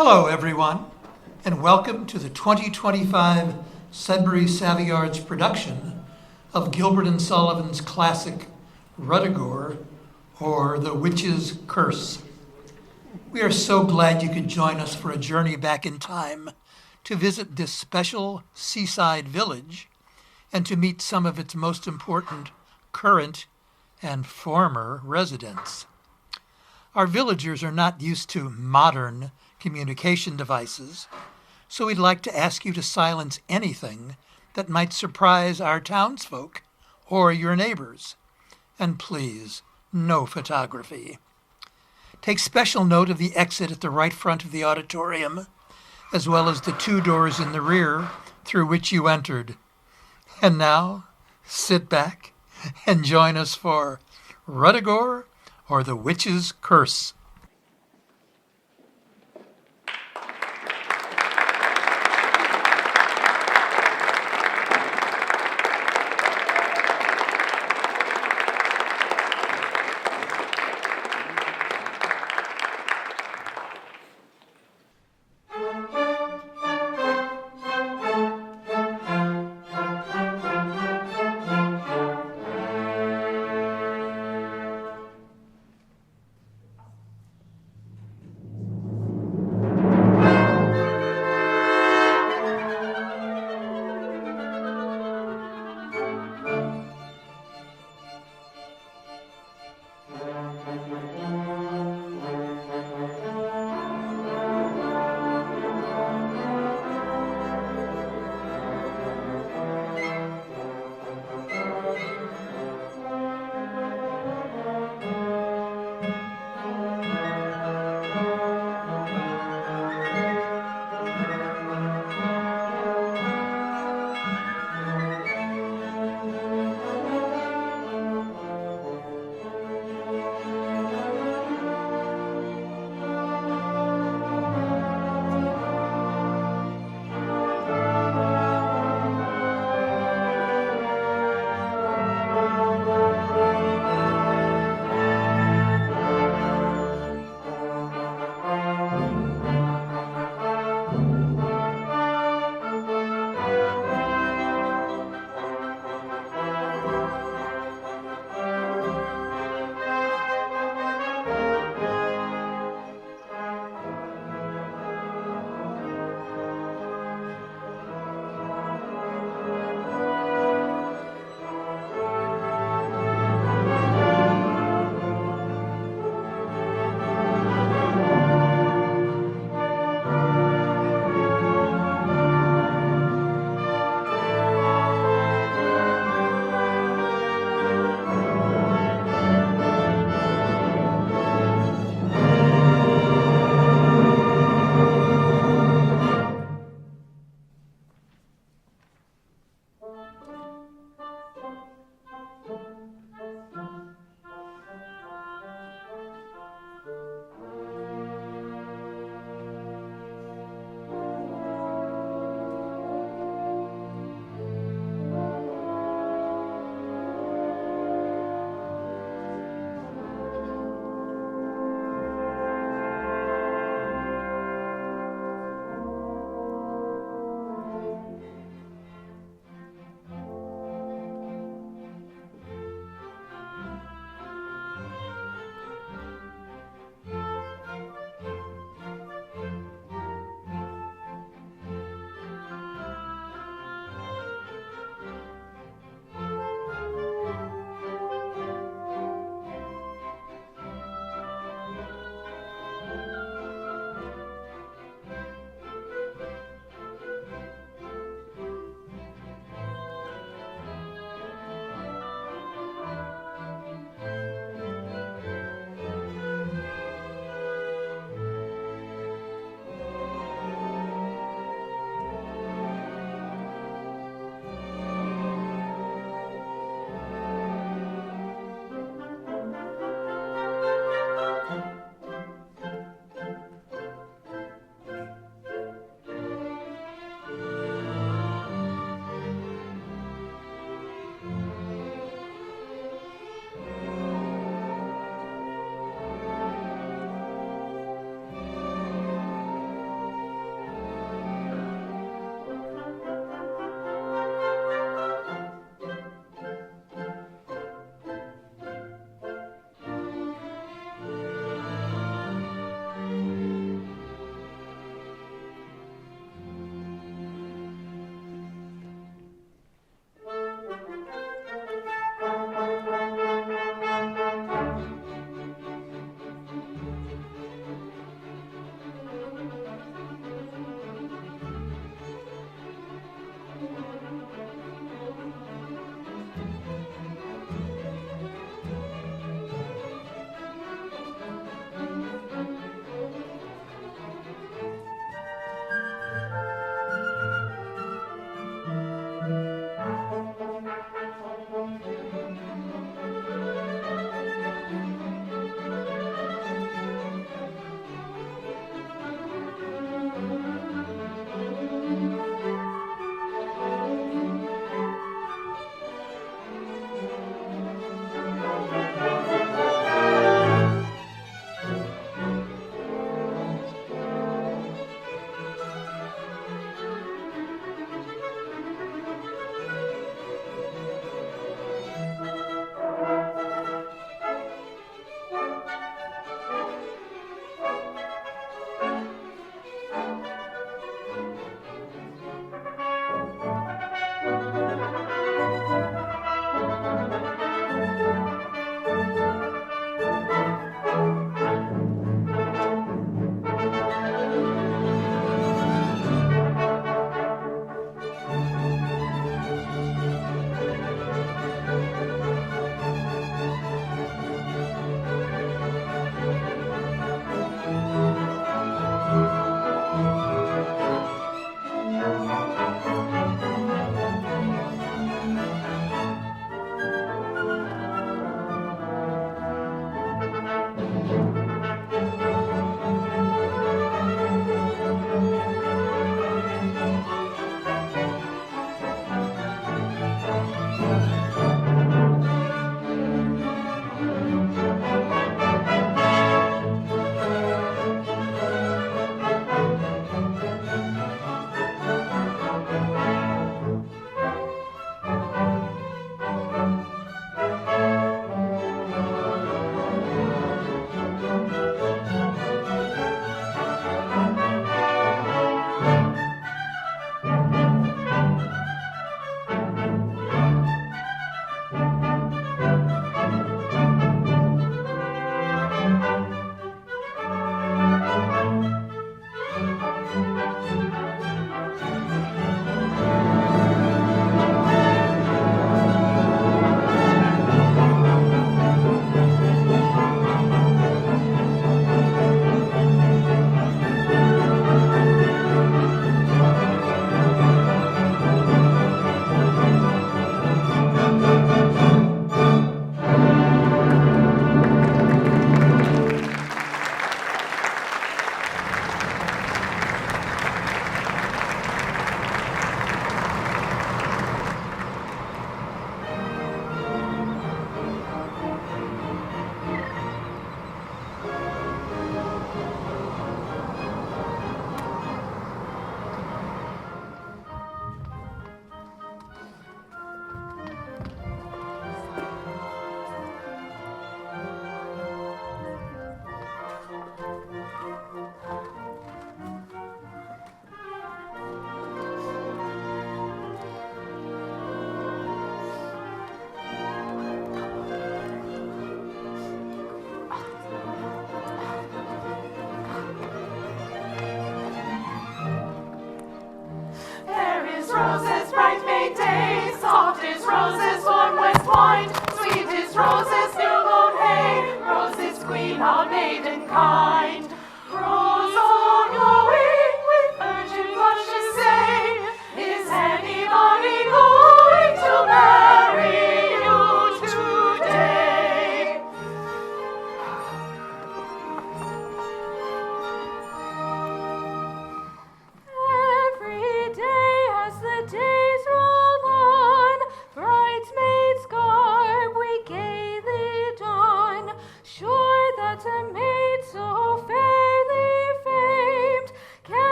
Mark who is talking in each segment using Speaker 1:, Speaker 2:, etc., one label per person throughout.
Speaker 1: Hello, everyone, and welcome to the 2025 Sudbury Savoyards production of Gilbert and Sullivan's classic Ruggigore, or The Witch's Curse. We are so glad you could join us for a journey back in time to visit this special seaside village and to meet some of its most important current and former residents. Our villagers are not used to modern communication devices, so we'd like to ask you to silence anything that might surprise our townsfolk or your neighbors. And please, no photography. Take special note of the exit at the right front of the auditorium, as well as the two doors in the rear through which you entered. And now, sit back and join us for Ruggigore, or The Witch's Curse.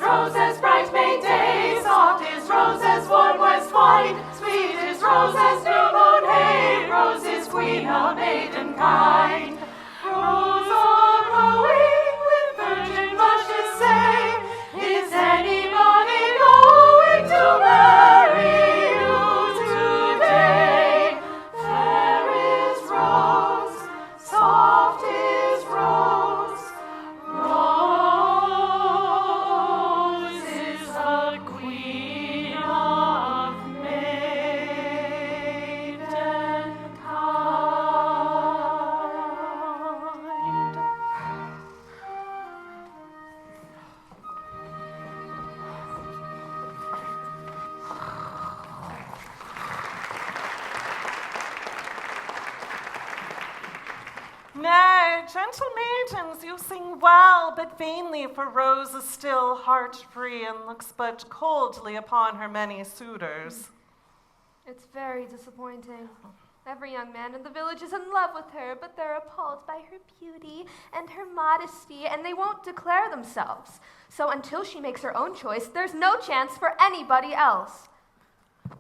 Speaker 2: roses, bright May day. Soft is roses, warm west wind. Sweet is roses, new moon hay. Rose is queen of maiden kind. Rose are growing with virgin bushes say. Is anybody going to marry you today? Fair is rose, soft is rose. Rose is the queen of maiden kind.
Speaker 3: Nay, gentle maidens, you sing well, but vainly, for Rose is still heart-free and looks but coldly upon her many suitors.
Speaker 4: It's very disappointing. Every young man in the village is in love with her, but they're appalled by her beauty and her modesty, and they won't declare themselves. So until she makes her own choice, there's no chance for anybody else.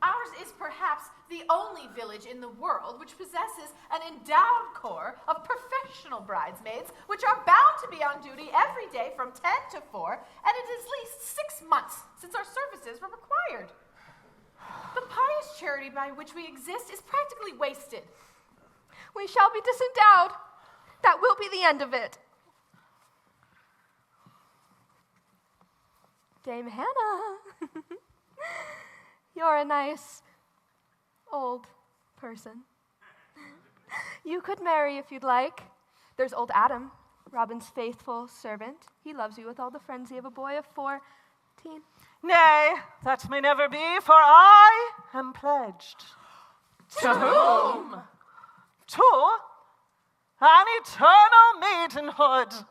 Speaker 5: Ours is perhaps the only village in the world which possesses an endowed corps of professional bridesmaids, which are bound to be on duty every day from 10 to 4, and it is at least 6 months since our services were required. The pious charity by which we exist is practically wasted.
Speaker 4: We shall be disendowed. That will be the end of it. Dame Hannah, you're a nice old person. You could marry if you'd like. There's old Adam, Robin's faithful servant. He loves you with all the frenzy of a boy of 14.
Speaker 3: Nay, that may never be, for I am pledged.
Speaker 5: To whom?
Speaker 3: To an eternal maidenhood.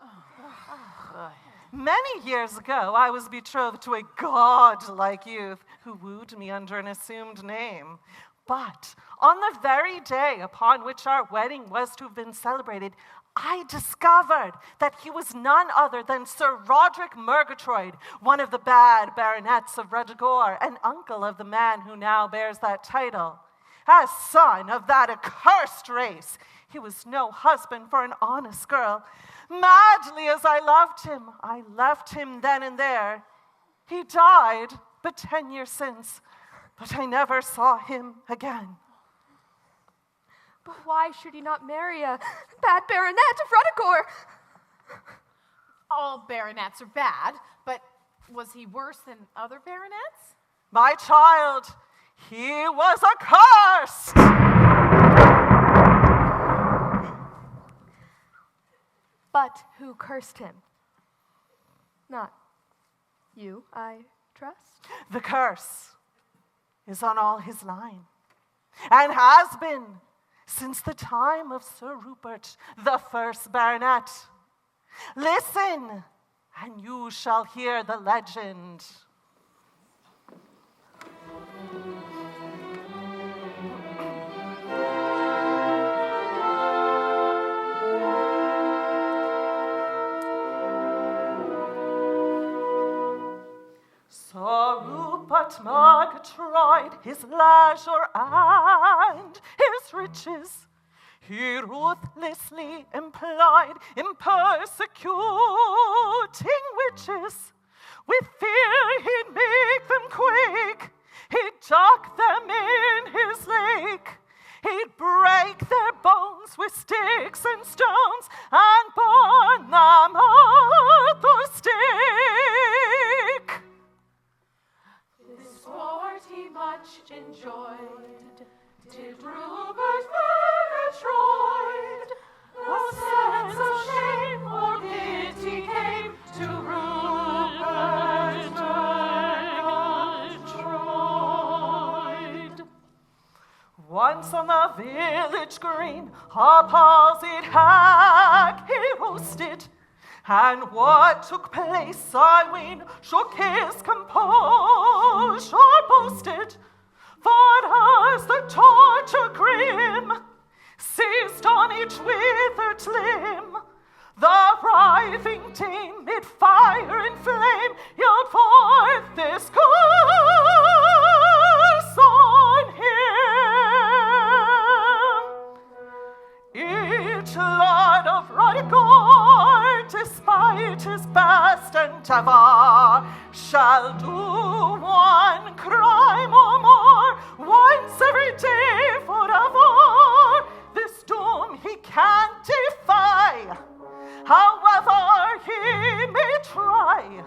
Speaker 3: Many years ago, I was betrothed to a godlike youth who wooed me under an assumed name. But on the very day upon which our wedding was to have been celebrated, I discovered that he was none other than Sir Roderick Murgatroyd, one of the bad baronets of Ruggigore, and uncle of the man who now bears that title. As son of that accursed race, he was no husband for an honest girl. Madly as I left him then and there. He died but 10 years since, but I never saw him again.
Speaker 4: But why should he not marry a bad baronet of Ruggigore?
Speaker 5: All baronets are bad, but was he worse than other baronets?
Speaker 3: My child, he was accursed!
Speaker 4: But who cursed him? Not you, I trust.
Speaker 3: The curse is on all his line, and has been since the time of Sir Rupert, the first baronet. Listen, and you shall hear the legend. Sir Rupert Murgatroyd, his leisure and his riches, he ruthlessly employed in persecuting witches. With fear he'd make them quake, he'd duck them in his lake. He'd break their bones with sticks and stones and burn them at the stake.
Speaker 2: This sport he much enjoyed. Did Rupert Murgatroyd, no sense of shame or pity came to Rupert Murgatroyd.
Speaker 3: Once on the village green, a palsied hag he roasted, and what took place, I ween, shook his composure boasted. For as the torture grim seized on each withered limb, the writhing dame mid fire and flame yelled for might his best endeavor shall do one crime or more once every day forever. This doom he can't defy, however he may try.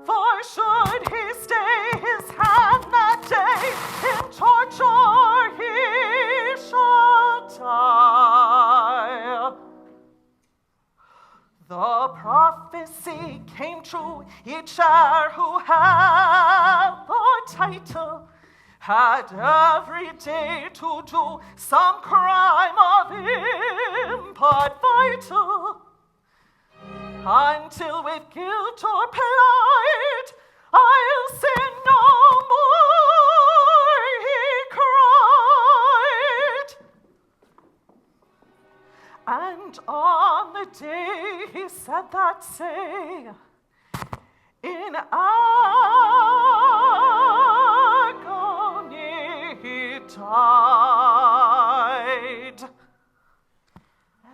Speaker 3: For should he stay his hand that day, in torture he shall die. The prophecy came true. Each heir who had the title had every day to do some crime of import vital, until with guilt or plight I'll sin no more, he cried. And on the day he said that say, in agony he died.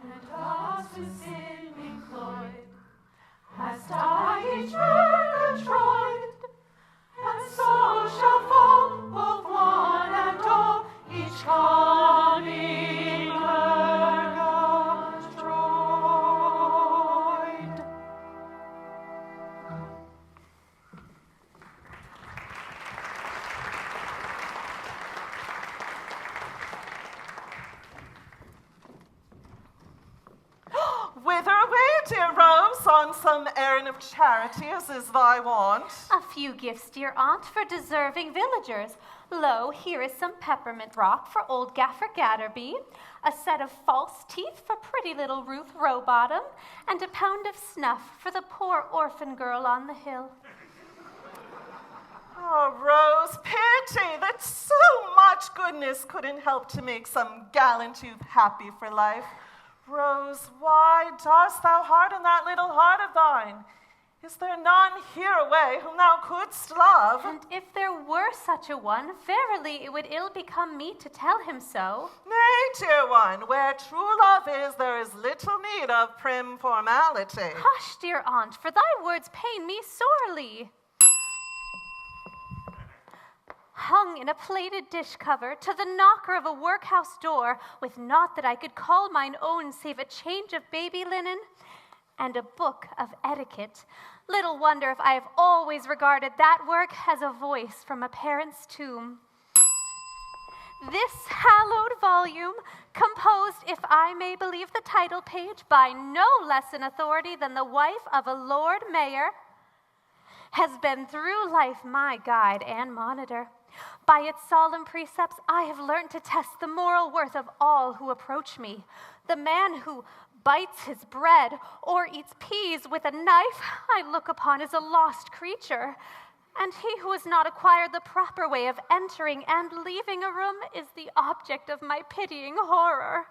Speaker 2: And us who sin employed, has died each man Troyed, and so shall fall both one and all, each coming earth destroyed.
Speaker 3: Whither away, dear Rose, on some errand of charity, as is thy wont?
Speaker 6: A few gifts, dear aunt, for deserving villagers. Lo, here is some peppermint rock for old Gaffer Gatterby, a set of false teeth for pretty little Ruth Rowbottom, and a pound of snuff for the poor orphan girl on the hill.
Speaker 3: Oh, Rose, pity that so much goodness couldn't help to make some gallant youth happy for life. Rose, why dost thou harden that little heart of thine? Is there none here away whom thou couldst love?
Speaker 6: And if there were such a one, verily it would ill become me to tell him so.
Speaker 3: Nay, dear one, where true love is, there is little need of prim formality.
Speaker 6: Hush, dear aunt, for thy words pain me sorely. Hung in a plated dish cover to the knocker of a workhouse door, with naught that I could call mine own save a change of baby linen and a book of etiquette. Little wonder if I have always regarded that work as a voice from a parent's tomb. This hallowed volume, composed, if I may believe the title page, by no less an authority than the wife of a Lord Mayor, has been through life my guide and monitor. By its solemn precepts, I have learned to test the moral worth of all who approach me. The man who bites his bread or eats peas with a knife, I look upon as a lost creature. And he who has not acquired the proper way of entering and leaving a room is the object of my pitying horror.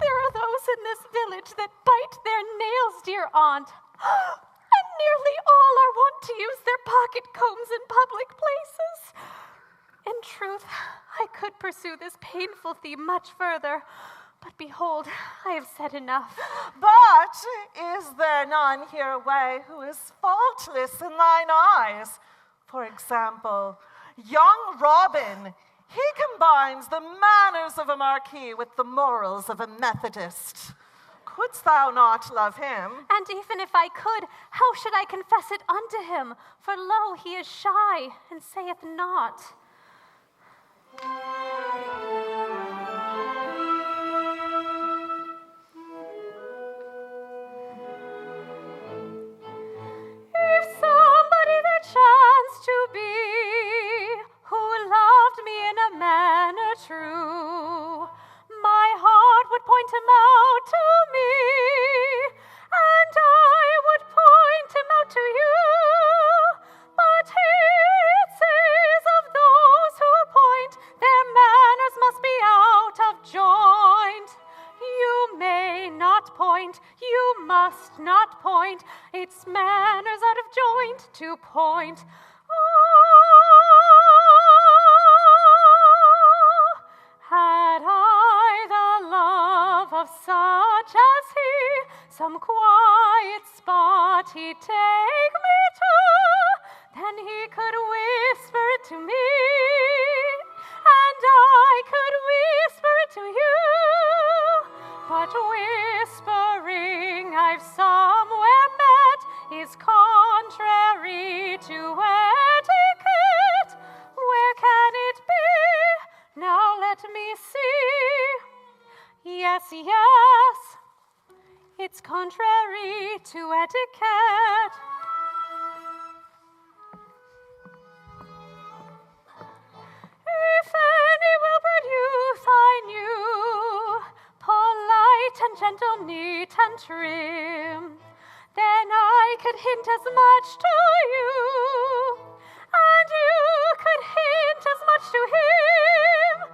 Speaker 6: There are those in this village that bite their nails, dear aunt. And nearly all are wont to use their pocket combs in public places. In truth, I could pursue this painful theme much further, but behold, I have said enough.
Speaker 3: But is there none here away who is faultless in thine eyes? For example, young Robin, he combines the manners of a marquis with the morals of a Methodist. Couldst thou not love him?
Speaker 6: And even if I could, how should I confess it unto him? For lo, he is shy, and saith not. If somebody there chanced to be, who loved me in a manner true, my heart would point him out to me, and I would point him out to you. But it says of those who point, their manners must be out of joint. You may not point, you must not point, it's manners out of joint to point. Had I the love of such as he, some quiet spot he'd take me to, then he could whisper it to me, and I could whisper it to you. But whispering I've somewhere met is contrary to etiquette. Where can it be? Now let me see. Yes, yes, it's contrary to etiquette. If any Wilbur youth I knew, polite and gentle, neat and trim, then I could hint as much to you, and you could hint as much to him.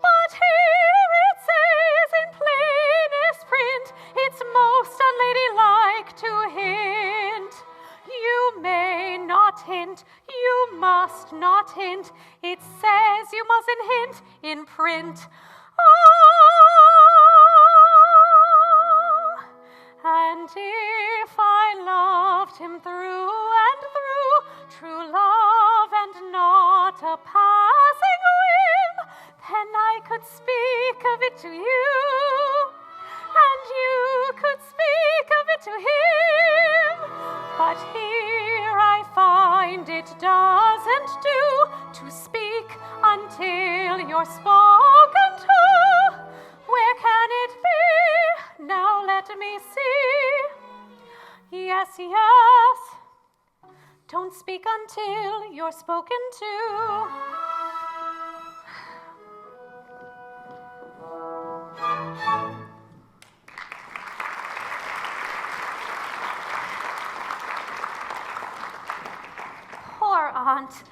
Speaker 6: But here it says in plainest print, it's most unladylike to hint. You may not hint, you must not hint. It says you mustn't hint in print. Oh, and if I loved him through and through, true love and not a passing whim, then I could speak of it to you, and you could speak of it to him. But here I find it doesn't do to speak until you're spoken to. Where can it be? Now let me see. Yes, yes, don't speak until you're spoken to. Poor aunt.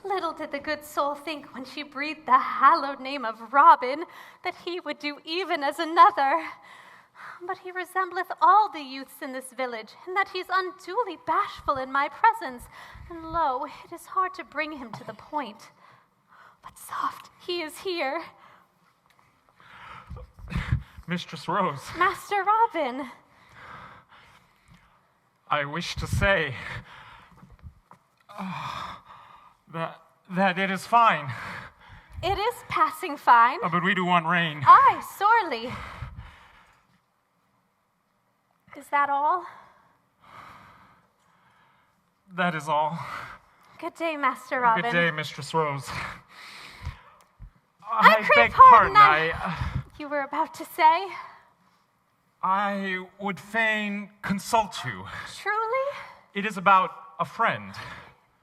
Speaker 6: Little did the good soul think when she breathed the hallowed name of Robin that he would do even as another. But he resembleth all the youths in this village, in that he's unduly bashful in my presence, and lo, it is hard to bring him to the point. But soft, he is here.
Speaker 7: Mistress Rose.
Speaker 6: Master Robin.
Speaker 7: I wish to say that it is fine.
Speaker 6: It is passing fine.
Speaker 7: But we do want rain.
Speaker 6: Aye, sorely. Is that all?
Speaker 7: That is all.
Speaker 6: Good day, Master Robin.
Speaker 7: Good day, Mistress Rose.
Speaker 6: I crave
Speaker 7: beg
Speaker 6: pardon.
Speaker 7: pardon.
Speaker 6: You were about to say?
Speaker 7: I would fain consult you.
Speaker 6: Truly?
Speaker 7: It is about a friend.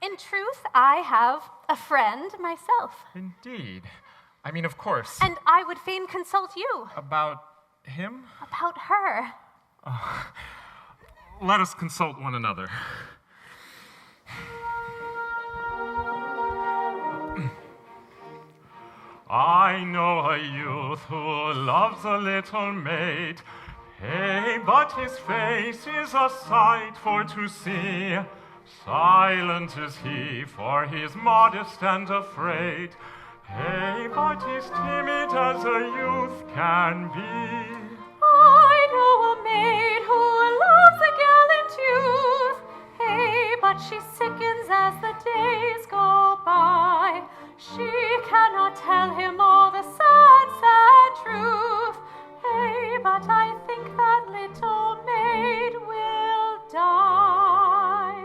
Speaker 6: In truth, I have a friend myself.
Speaker 7: Indeed. I mean, of course.
Speaker 6: And I would fain consult you.
Speaker 7: About him?
Speaker 6: About her.
Speaker 7: Let us consult one another. I know a youth who loves a little maid. Hey, but his face is a sight for to see. Silent is he, for he's modest and afraid. Hey, but he's timid as a youth can be.
Speaker 6: I know a maid who loves a gallant youth. Hey, but she sickens as the days go by. She cannot tell him all the sad, sad truth. Hey, but I think that little maid will die.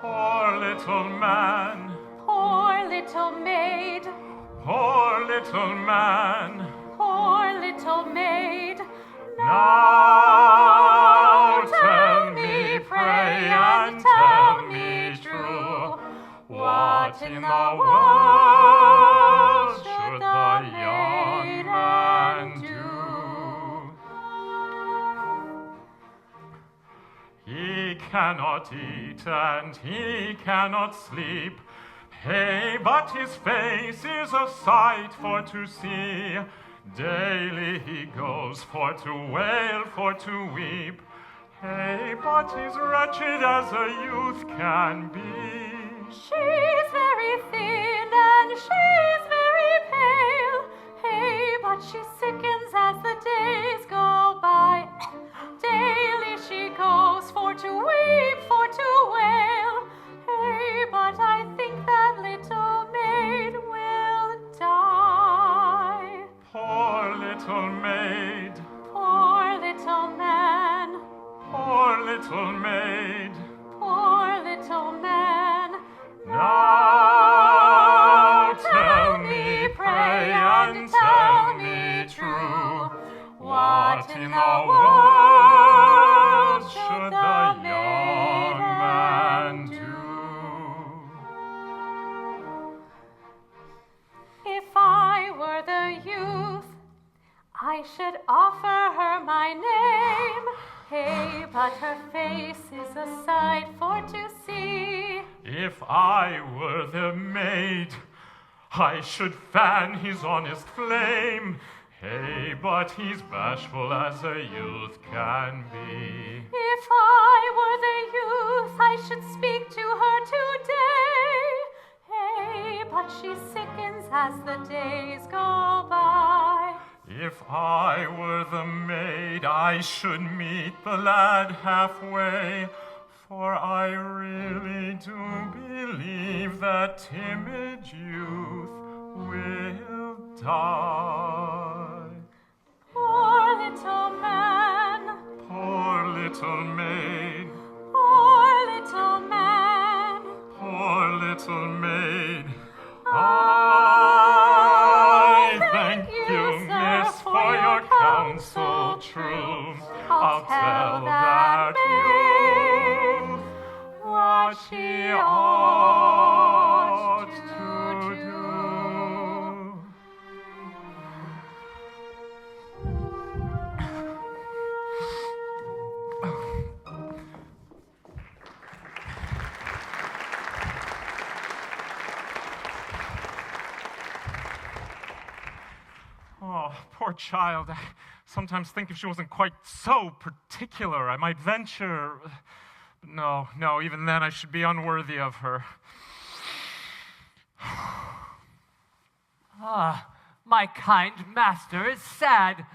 Speaker 7: Poor little man,
Speaker 6: Poor little maid,
Speaker 7: poor little man.
Speaker 6: poor little maid.
Speaker 7: Now tell me, pray, and tell me true, what in the world should the young man do? He cannot eat and he cannot sleep. Hey, but his face is a sight for to see. Daily he goes for to wail, for to weep. Hey, but he's wretched as a youth can be.
Speaker 6: She's very thin and she's very pale. Hey, but she sickens as the days go by. Daily she
Speaker 7: little maid.
Speaker 6: Poor little man.
Speaker 7: Now tell me, pray, and tell me true, what in the world should the young man do?
Speaker 6: If I were the youth, I should offer her my name. Hey, but her face is a sight for to see.
Speaker 7: If I were the maid, I should fan his honest flame. Hey, but he's bashful as a youth can be.
Speaker 6: If I were the youth, I should speak to her today. Hey, but she sickens as the days go by.
Speaker 7: If I were the maid, I should meet the lad halfway, for I really do believe that timid youth will die.
Speaker 6: Poor little man.
Speaker 7: Poor little maid.
Speaker 6: Poor little man.
Speaker 7: Poor little maid. I thank you, miss, for your counsel true. I'll tell that maid what she ought to do. Oh, poor child. I sometimes think if she wasn't quite so particular, I might venture. But no, even then I should be unworthy of her.
Speaker 8: Ah, my kind master is sad.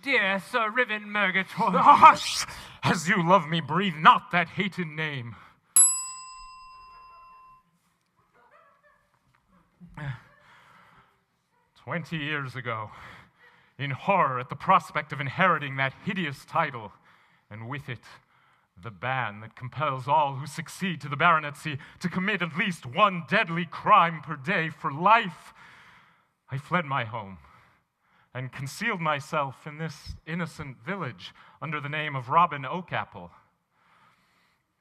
Speaker 8: Dear Sir Riven Murgatroyd.
Speaker 7: Hush! As you love me, breathe not that hated name. 20 years ago, in horror at the prospect of inheriting that hideous title, and with it, the ban that compels all who succeed to the baronetcy to commit at least one deadly crime per day for life, I fled my home and concealed myself in this innocent village under the name of Robin Oakapple.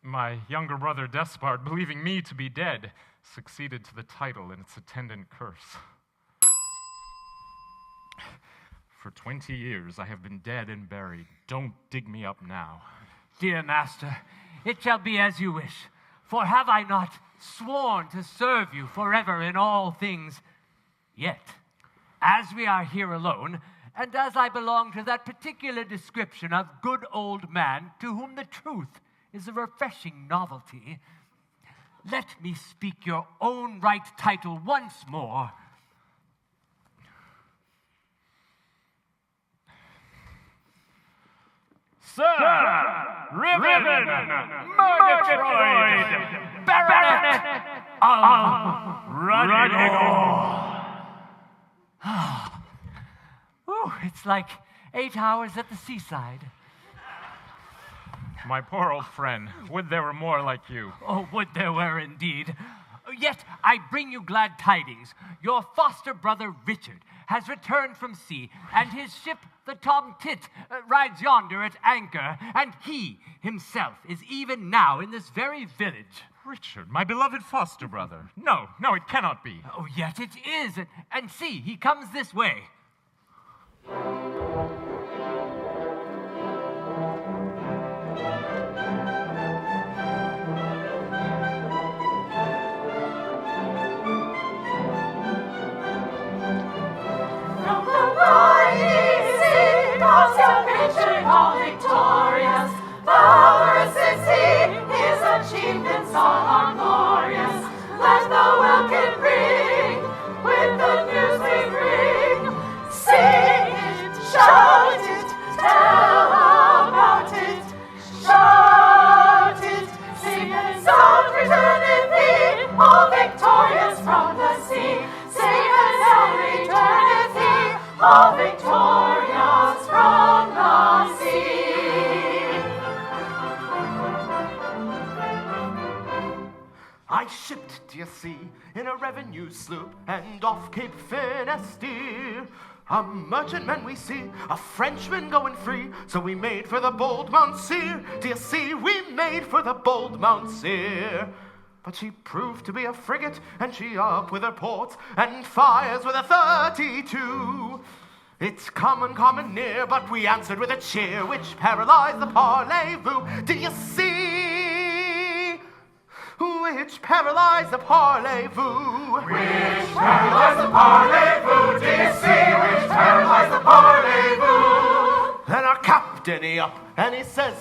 Speaker 7: My younger brother Despard, believing me to be dead, succeeded to the title and its attendant curse. For 20 years I have been dead and buried. Don't dig me up now.
Speaker 8: Dear master, it shall be as you wish. For have I not sworn to serve you forever in all things? Yet, as we are here alone, and as I belong to that particular description of good old man to whom the truth is a refreshing novelty, let me speak your own right title once more. Sir Riven Murgatroyd, Baronet of Ruggigore. Ooh, it's like 8 hours at the seaside.
Speaker 7: My poor old friend, would there were more like you.
Speaker 8: Oh, would there were indeed. Yet I bring you glad tidings. Your foster brother Richard has returned from sea, and his ship, the Tom Tit, rides yonder at anchor, and he himself is even now in this very village.
Speaker 7: Richard, my beloved foster brother. No, it cannot be.
Speaker 8: Oh, yet it is, and see, he comes this way.
Speaker 2: All victorious, valorous is he, his achievements all are glorious. Let the welkin ring, with the news we bring,
Speaker 9: I shipped, d'ye see, in a revenue sloop, and off Cape Finisterre. A merchantman we see, a Frenchman going free, so we made for the bold Mounseer. D'ye see, we made for the bold Mounseer. But she proved to be a frigate, and she up with her ports, and fires with a 32. It's coming near, but we answered with a cheer, which paralyzed the parlez-vous. Do you see? Which paralyzed the parlez-vous.
Speaker 2: Which paralyzed the parlez-vous. Do you see? Which paralyzed the parlez-vous.
Speaker 9: And our captain he up, and he says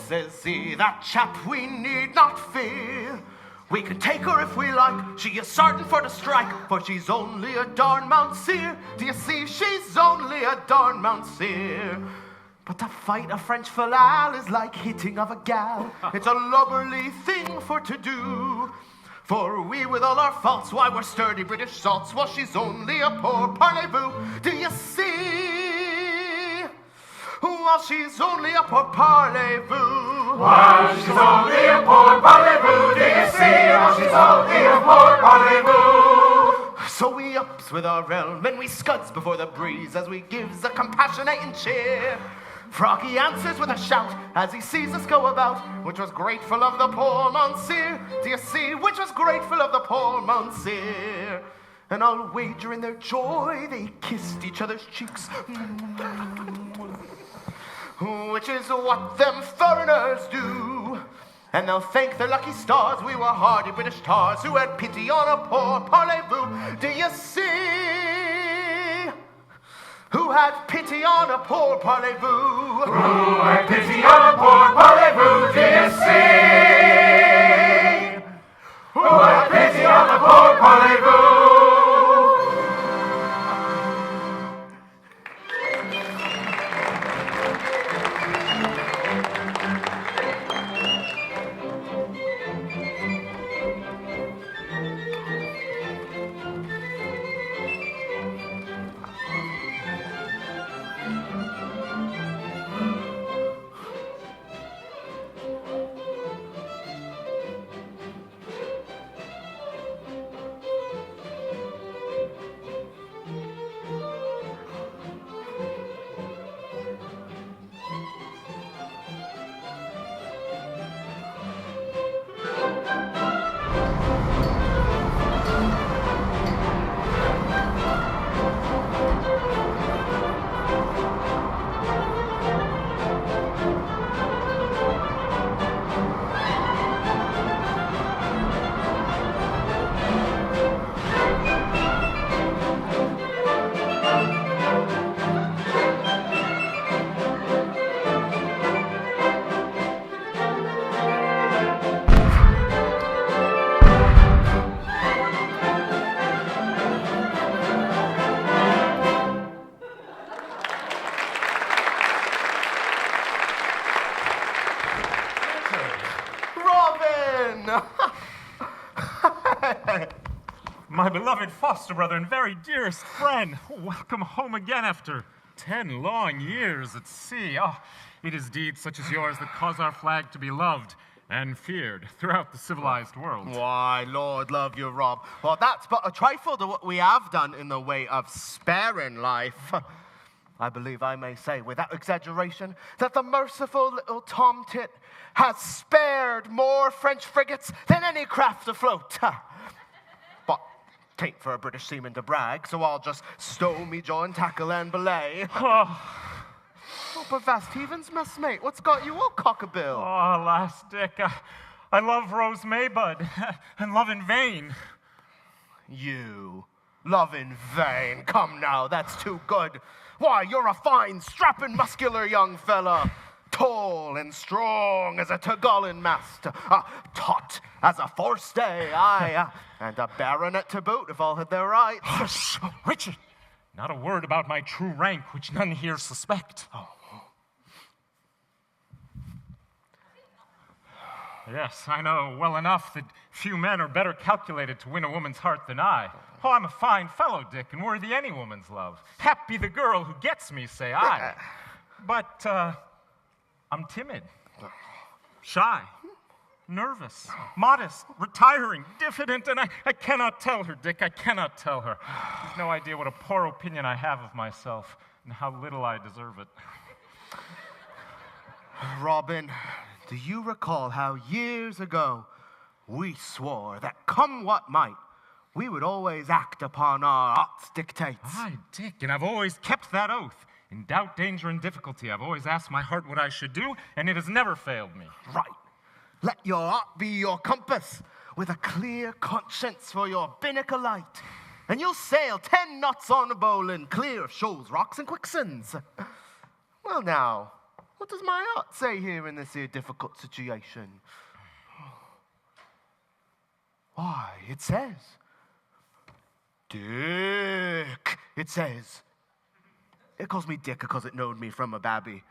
Speaker 9: he, that chap we need not fear. We can take her if we like, she is certain for to strike, for she's only a darn Mounseer. Do you see, she's only a darn Mounseer. But to fight a French fallal is like hitting of a gal. It's a lubberly thing for to do. For we with all our faults, why we're sturdy British salts, well she's only a poor parlez-vous. Do you see? Well, she's only a poor parlez-vous.
Speaker 2: Well, she's only a poor parlez-vous. Do you see? Well, she's only a poor parlez-vous.
Speaker 9: So we ups with our realm, and we scuds before the breeze, as we gives a compassionating cheer. Froggy answers with a shout, as he sees us go about, which was grateful of the poor Mounseer. Do you see? Which was grateful of the poor Mounseer. And I'll wager in their joy they kissed each other's cheeks. Which is what them foreigners do. And they'll thank their lucky stars we were hardy British tars who had pity on a poor parlez-vous. Do you see? Who had pity on a poor parlez-vous?
Speaker 2: Who had pity on a poor parlez-vous? Do you see? Who had pity on a poor parlez-vous?
Speaker 7: My beloved foster brother and very dearest friend, welcome home again after 10 long years at sea. Oh, it is deeds such as yours that cause our flag to be loved and feared throughout the civilized world.
Speaker 9: Why, Lord love you, Rob. Well, that's but a trifle to what we have done in the way of sparing life. I believe I may say, without exaggeration, that the merciful little tomtit has spared more French frigates than any craft afloat. But 'tain't for a British seaman to brag, so I'll just stow me jaw and tackle and belay. Oh, but vast heavens, messmate, what's got you all cock-a-bill?
Speaker 7: Oh, alas, Dick, I love Rose Maybud and love in vain.
Speaker 9: You love in vain? Come now, that's too good. Why, you're a fine, strapping, muscular young fella. Tall and strong as a Togolin mast, taut as a forestay, aye, and a baronet to boot if all had their rights.
Speaker 7: Hush, Richard, not a word about my true rank, which none here suspect.
Speaker 9: Oh.
Speaker 7: Yes, I know well enough that few men are better calculated to win a woman's heart than I. Oh, I'm a fine fellow, Dick, and worthy any woman's love. Happy the girl who gets me, say I. But, I'm timid, shy, nervous, modest, retiring, diffident, and I cannot tell her, Dick, I cannot tell her. You've no idea what a poor opinion I have of myself and how little I deserve it.
Speaker 9: Robin, do you recall how years ago we swore that come what might, we would always act upon our heart's dictates?
Speaker 7: Aye, Dick, and I've always kept that oath. In doubt, danger, and difficulty, I've always asked my heart what I should do, and it has never failed me.
Speaker 9: Right. Let your heart be your compass, with a clear conscience for your binnacle light, and you'll sail 10 knots on a bowline, clear of shoals, rocks, and quicksands. Well now, what does my heart say here in this here difficult situation? Why, it says, Dick, it says. It calls me Dick because it knowed me from a babby.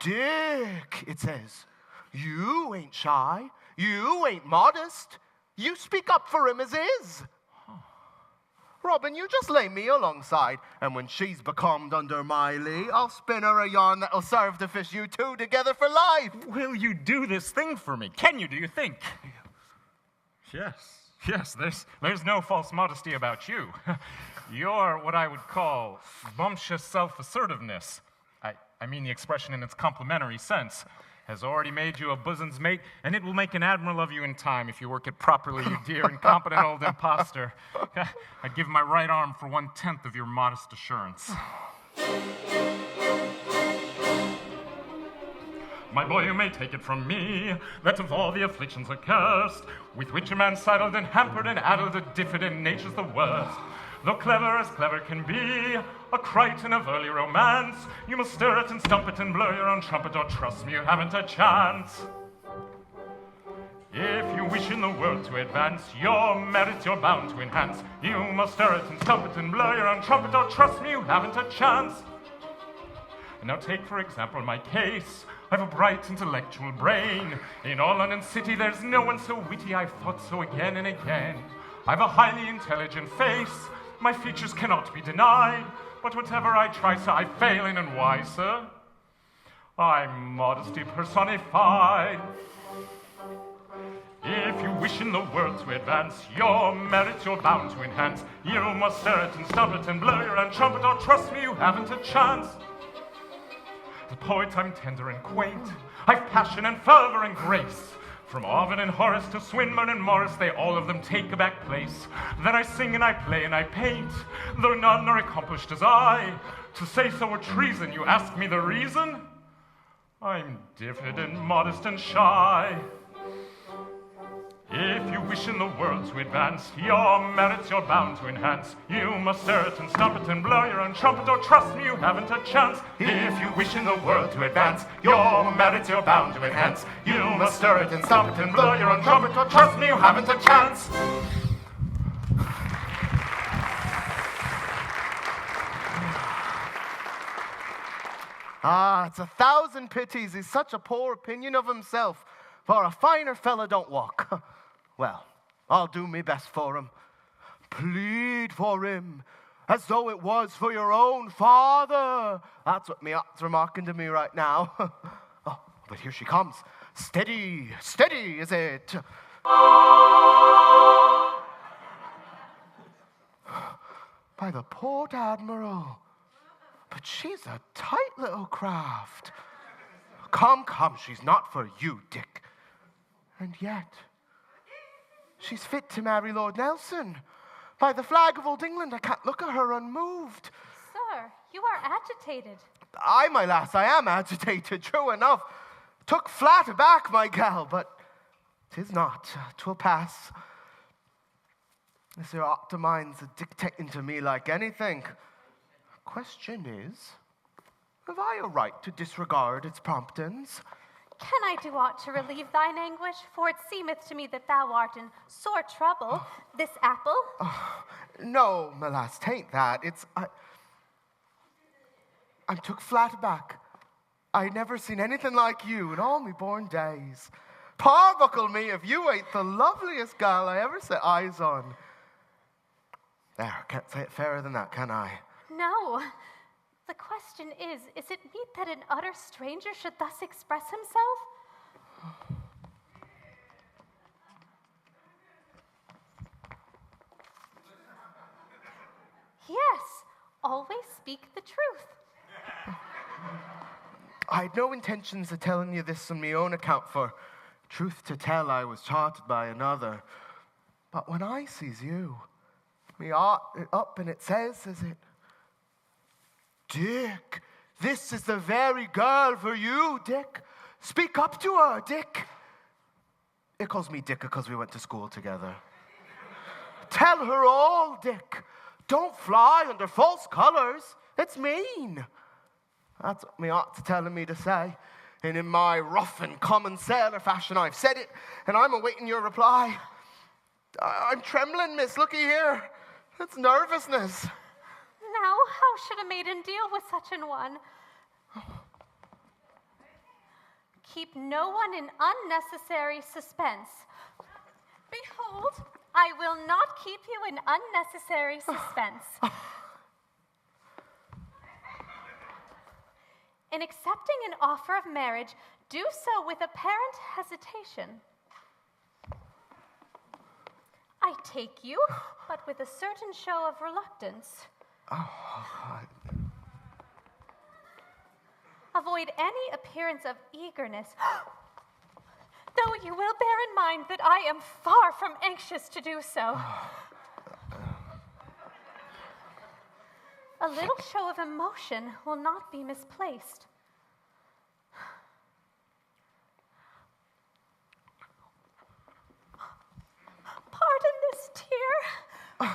Speaker 9: Dick, it says, you ain't shy, you ain't modest, you speak up for him as is. Robin, you just lay me alongside, and when she's becalmed under my lee, I'll spin her a yarn that'll serve to fish you two together for life.
Speaker 7: Will you do this thing for me? Can you, do you think? Yes, there's no false modesty about you. You're what I would call bumptious self-assertiveness. I mean the expression in its complimentary sense. Has already made you a bosom's mate, and it will make an admiral of you in time if you work it properly, you dear incompetent old imposter. I'd give my right arm for 1/10 of your modest assurance. My boy, you may take it from me, that of all the afflictions accursed, with which a man saddled and hampered and addled, a diffident nature's the worst. Though clever as clever can be, a Crichton of early romance, you must stir it and stump it and blow your own trumpet, or trust me, you haven't a chance. If you wish in the world to advance, your merits you're bound to enhance. You must stir it and stump it and blow your own trumpet, or trust me, you haven't a chance. And now take, for example, my case. I've a bright intellectual brain. In all London city there's no one so witty, I've thought so again and again. I've a highly intelligent face. My features cannot be denied, but whatever I try, sir, I fail in, and why, sir? I'm modesty personified. If you wish in the world to advance, your merits you're bound to enhance. You must stir it and stump it and blow your own trumpet, or trust me, you haven't a chance. The poet I'm tender and quaint, I've passion and fervor and grace. From Ovid and Horace to Swinburne and Morris, they all of them take a back place. Then I sing and I play and I paint, though none are accomplished as I. To say so were treason, you ask me the reason? I'm diffident, modest, and shy. If you wish in the world to advance, your merits you're bound to enhance. You must stir it and stump it and blow your own trumpet, or trust me, you haven't a chance. If you wish in the world to advance, your merits you're bound to enhance. You must stir it and stump it and blow your own trumpet, or trust me, you haven't a chance.
Speaker 9: It's 1,000 pities he's such a poor opinion of himself, for a finer fella don't walk. Well, I'll do me best for him. Plead for him, as though it was for your own father. That's what me heart's remarking to me right now. Oh, but here she comes. Steady, steady is it. By the Port Admiral. But she's a tight little craft. Come, she's not for you, Dick. And yet, she's fit to marry Lord Nelson. By the flag of old England, I can't look at her unmoved.
Speaker 6: Sir, you are agitated.
Speaker 9: Aye, my lass, I am agitated, true enough. Took flat aback, my gal, but 'tis not. 'Twill pass. This here optimine's a dictating to me like anything. Question is, have I a right to disregard its promptings?
Speaker 6: Can I do aught to relieve thine anguish? For it seemeth to me that thou art in sore trouble. This apple?
Speaker 9: No, my lass, 'tain't that. I'm took flat aback. I never seen anything like you in all me born days. Parbuckle me if you ain't the loveliest gal I ever set eyes on. There, can't say it fairer than that, can I?
Speaker 6: No. The question is it meet that an utter stranger should thus express himself? speak the truth.
Speaker 9: I had no intentions of telling you this on my own account, for truth to tell, I was taught by another. But when I sees you, me heart it up and it says, is it, Dick, this is the very girl for you, Dick. Speak up to her, Dick. It calls me Dick because we went to school together. Tell her all, Dick. Don't fly under false colors. It's mean. That's what me ought to telling me to say. And in my rough and common sailor fashion, I've said it, and I'm awaiting your reply. I'm trembling, miss. Looky here. It's nervousness.
Speaker 6: Now, how should a maiden deal with such an one? Keep no one in unnecessary suspense. Behold, I will not keep you in unnecessary suspense. In accepting an offer of marriage, do so with apparent hesitation. I take you, but with a certain show of reluctance. Avoid any appearance of eagerness, though you will bear in mind that I am far from anxious to do so. A little show of emotion will not be misplaced. Pardon this tear.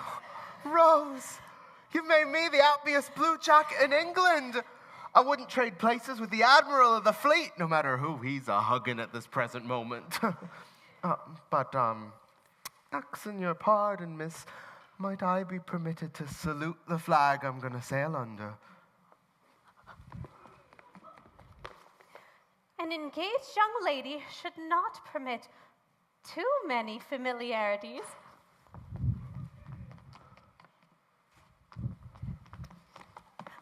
Speaker 9: Rose, you've made me the happiest blue jack in England. I wouldn't trade places with the Admiral of the Fleet, no matter who he's a-hugging at this present moment. But, asking your pardon, miss, might I be permitted to salute the flag I'm going to sail under?
Speaker 6: An engaged young lady should not permit too many familiarities.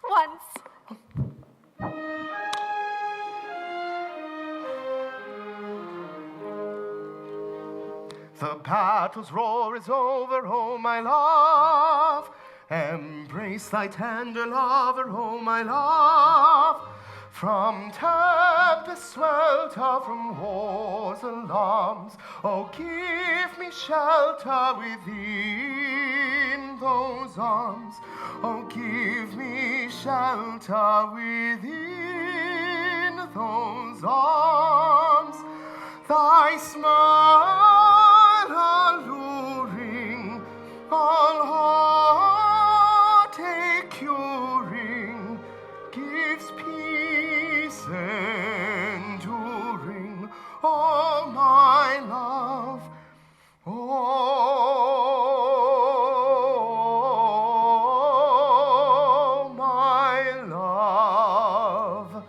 Speaker 6: Once.
Speaker 9: The battle's roar is over, oh my love. Embrace thy tender lover, oh my love. From tempest swelter, from war's alarms, oh give me shelter within those arms. Oh give me shelter within those arms. Thy smile alluring, all heartache curing, gives peace enduring, oh my love, oh my love.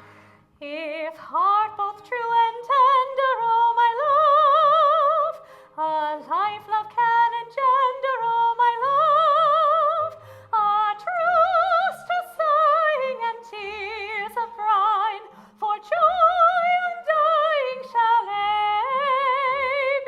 Speaker 6: If heart both true and tender, oh my love, a life love can engender, oh my love, a truce to sighing and tears of brine, for joy undying shall aid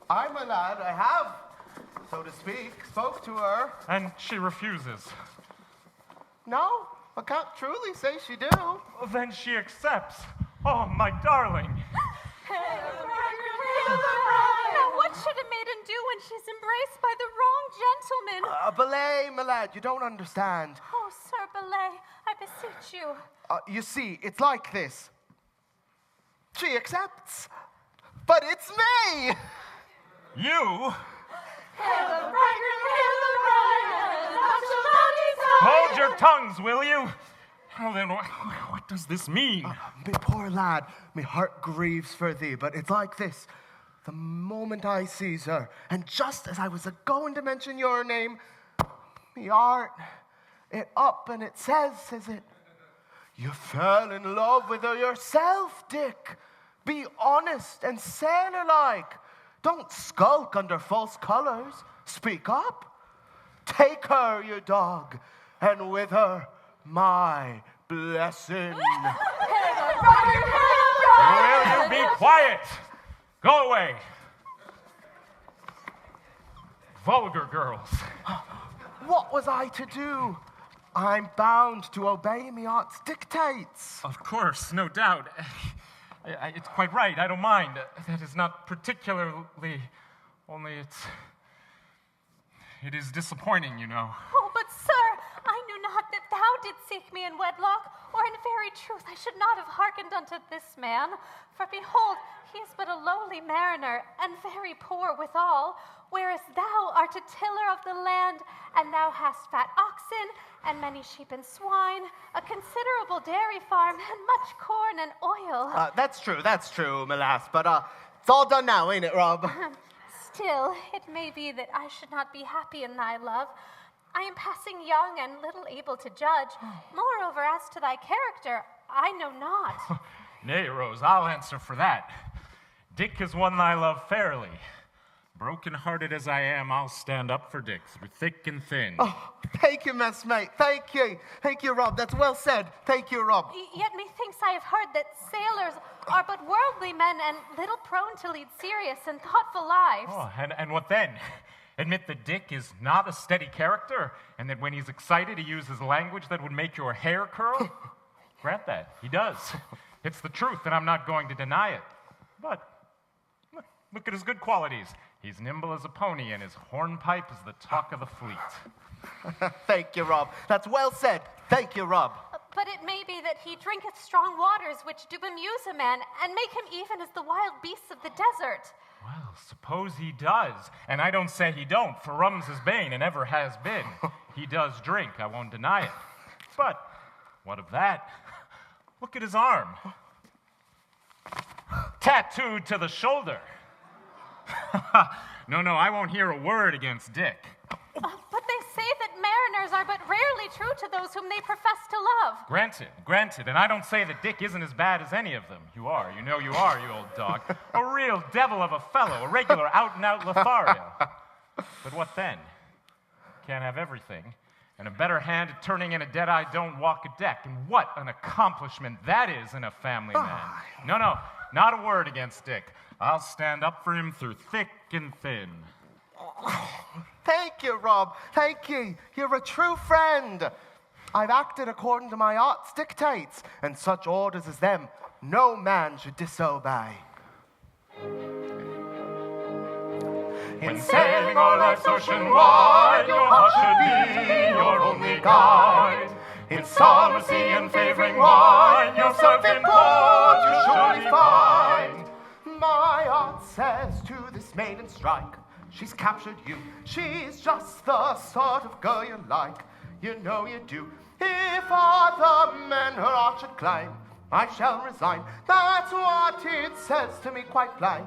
Speaker 9: I, my lad, I have, so to speak, spoke to her.
Speaker 7: And she refuses.
Speaker 9: No, I can't truly say she do.
Speaker 7: Then she accepts. Oh, my darling.
Speaker 6: Now, what should a maiden do when she's embraced by the wrong gentleman?
Speaker 9: Belay, my lad, you don't understand.
Speaker 6: Oh, Sir Belay, I beseech you.
Speaker 9: You see, it's like this. She accepts, but it's me!
Speaker 7: You?
Speaker 2: Hail the bridegroom, hail the bride, and thou shalt not desire.
Speaker 7: Hold your tongues, will you? Well then, what does this mean?
Speaker 9: Me poor lad, me heart grieves for thee, but it's like this. The moment I sees her, and just as I was a-going to mention your name, me heart, it up and it says it, you fell in love with her yourself, Dick. Be honest and sailor-like. Don't skulk under false colors. Speak up. Take her, you dog, and with her, my blessing.
Speaker 7: Will you be quiet? Go away. Vulgar girls.
Speaker 9: What was I to do? I'm bound to obey me aunt's dictates.
Speaker 7: Of course, no doubt. It's quite right. I don't mind. That is not particularly, only it is disappointing, you know.
Speaker 6: Oh, but sir, I knew not that thou didst seek me in wedlock, or in very truth I should not have hearkened unto this man. For behold, he is but a lowly mariner, and very poor withal, whereas thou art a tiller of the land, and thou hast fat oxen, and many sheep and swine, a considerable dairy farm, and much corn and oil.
Speaker 9: That's true, my lass, but it's all done now, ain't it, Rob?
Speaker 6: Still, it may be that I should not be happy in thy love. I am passing young and little able to judge. Moreover, as to thy character, I know not.
Speaker 7: Nay, Rose, I'll answer for that. Dick has won thy love fairly. Broken-hearted as I am, I'll stand up for Dick through thick and thin.
Speaker 9: Oh, thank you, messmate. Thank you. Thank you, Rob. That's well said. Thank you, Rob.
Speaker 6: Yet methinks I have heard that sailors are but worldly men and little prone to lead serious and thoughtful lives.
Speaker 7: Oh, and what then? Admit that Dick is not a steady character, and that when he's excited he uses language that would make your hair curl? Grant that. He does. It's the truth, and I'm not going to deny it. But look at his good qualities. He's nimble as a pony, and his hornpipe is the talk of the fleet.
Speaker 9: Thank you, Rob. That's well said. Thank you, Rob.
Speaker 6: But it may be that he drinketh strong waters, which do amuse a man, and make him even as the wild beasts of the desert.
Speaker 7: Well, suppose he does. And I don't say he don't, for rum's his bane and ever has been. He does drink, I won't deny it. But what of that? Look at his arm. Tattooed to the shoulder. No, I won't hear a word against Dick.
Speaker 6: But they say that mariners are but rarely true to those whom they profess to love.
Speaker 7: Granted, and I don't say that Dick isn't as bad as any of them. You are, you old dog. A real devil of a fellow, a regular out-and-out Lothario. But what then? Can't have everything. And a better hand at turning in a dead-eye don't walk a deck. And what an accomplishment that is in a family man. No, not a word against Dick. I'll stand up for him through thick and thin.
Speaker 9: Thank you, Rob. Thank you. You're a true friend. I've acted according to my aunt's dictates, and such orders as them no man should disobey.
Speaker 7: When sailing o'er life's ocean wide, your heart should be your only guide. In summer sea and favoring wine, yourself in port you surely find.
Speaker 9: My aunt says to this maiden strike, she's captured you. She's just the sort of girl you like. You know you do. If other men her art should climb, I shall resign. That's what it says to me quite plain.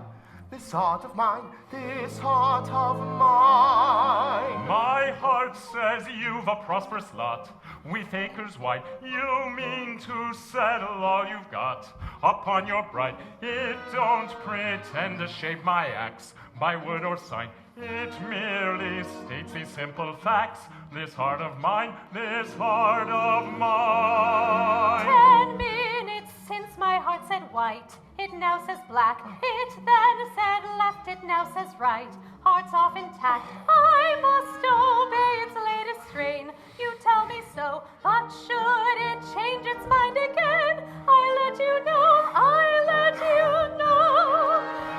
Speaker 9: This heart of mine, this heart of mine.
Speaker 7: My heart says you've a prosperous lot, with acres wide. You mean to settle all you've got upon your bride. It don't pretend to shape my acts by word or sign. It merely states these simple facts. This heart of mine, this heart of mine.
Speaker 6: 10 minutes since my heart said white, it now says black. It then said left, it now says right, heart's off intact. I must obey its latest strain. You tell me so, but should it change its mind again, I let you know,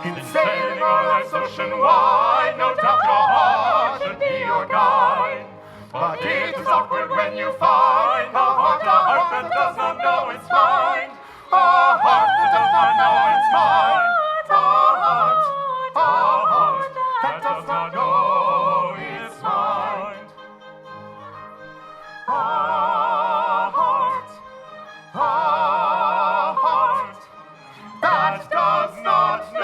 Speaker 7: In sailing our life's ocean wide, no doubt your heart should be your guide. But it is awkward when you find a heart that does not know its mind. A heart that does not know its mind. A heart that does not know its mind. A heart that does not know its mind.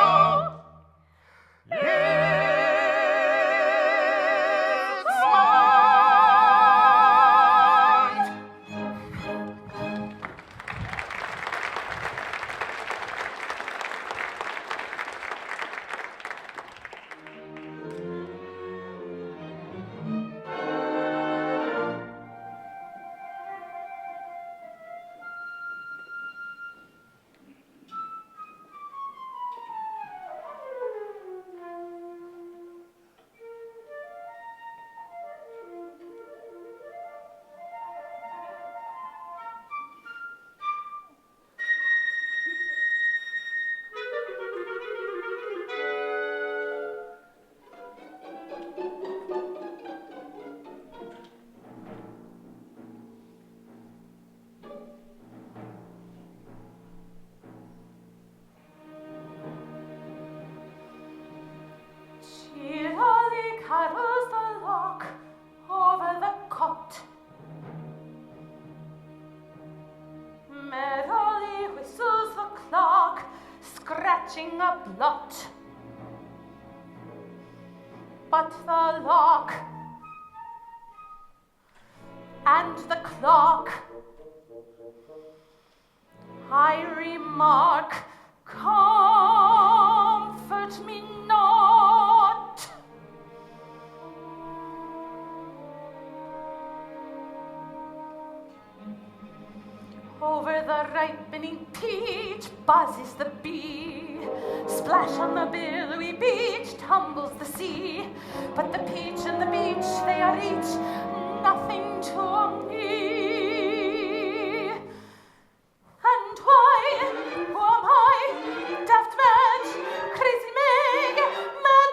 Speaker 2: Cheerily carols the lark over the cot. Merrily whistles the clock, scratching a blot. But the lark and the clock, I remark, comfort me not. Over the ripening peach buzzes the bee. Splash on the billowy beach tumbles the sea. But the peach and the beach, they are each nothing to me. And why, who am I, daft Madge, crazy Meg, mad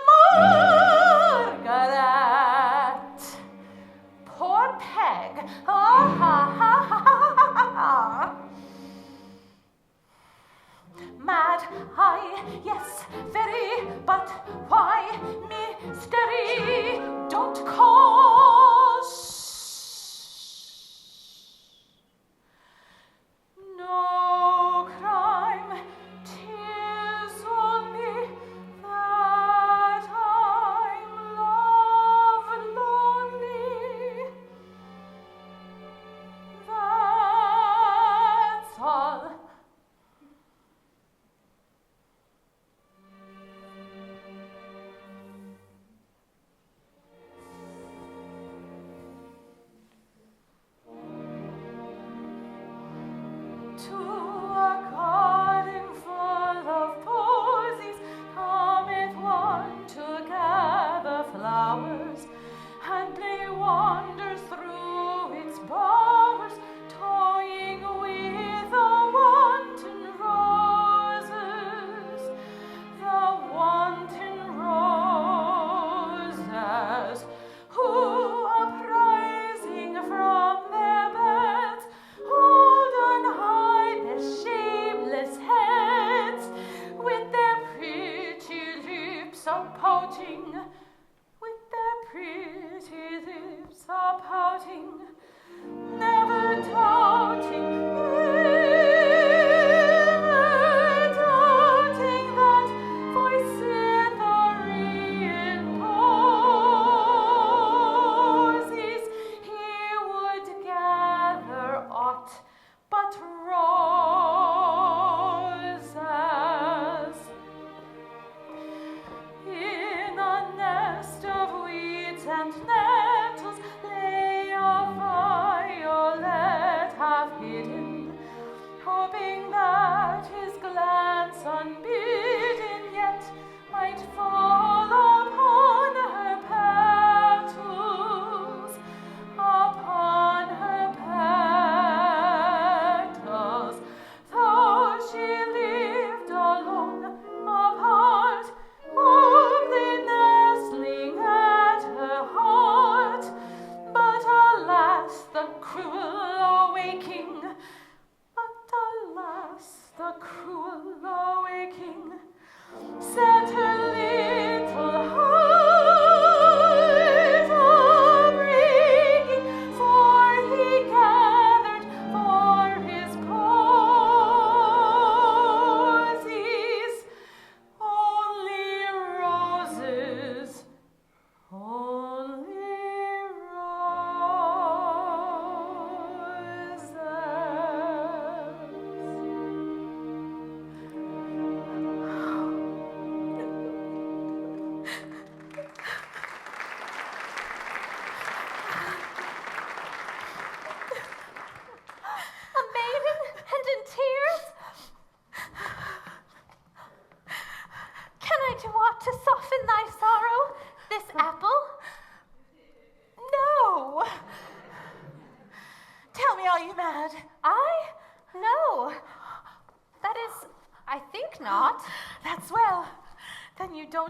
Speaker 2: Margaret? Poor Peg, ah ha ha ha ha ha. Mad, yes, very, but why mystery? Don't call. No crime, 'tis only that I'm love lonely. That's all. To a garden full of posies cometh one to gather flowers, and he wanders through its bowers, toying with the wanton roses, who uprising from their beds hold on high their shameless heads, with their pretty lips a-pouting, never doubting that voice Cytherean posies he would gather aught but roses. In a nest of weeds and nettles lay a violet half hidden, hoping that his glance unbidden yet might fall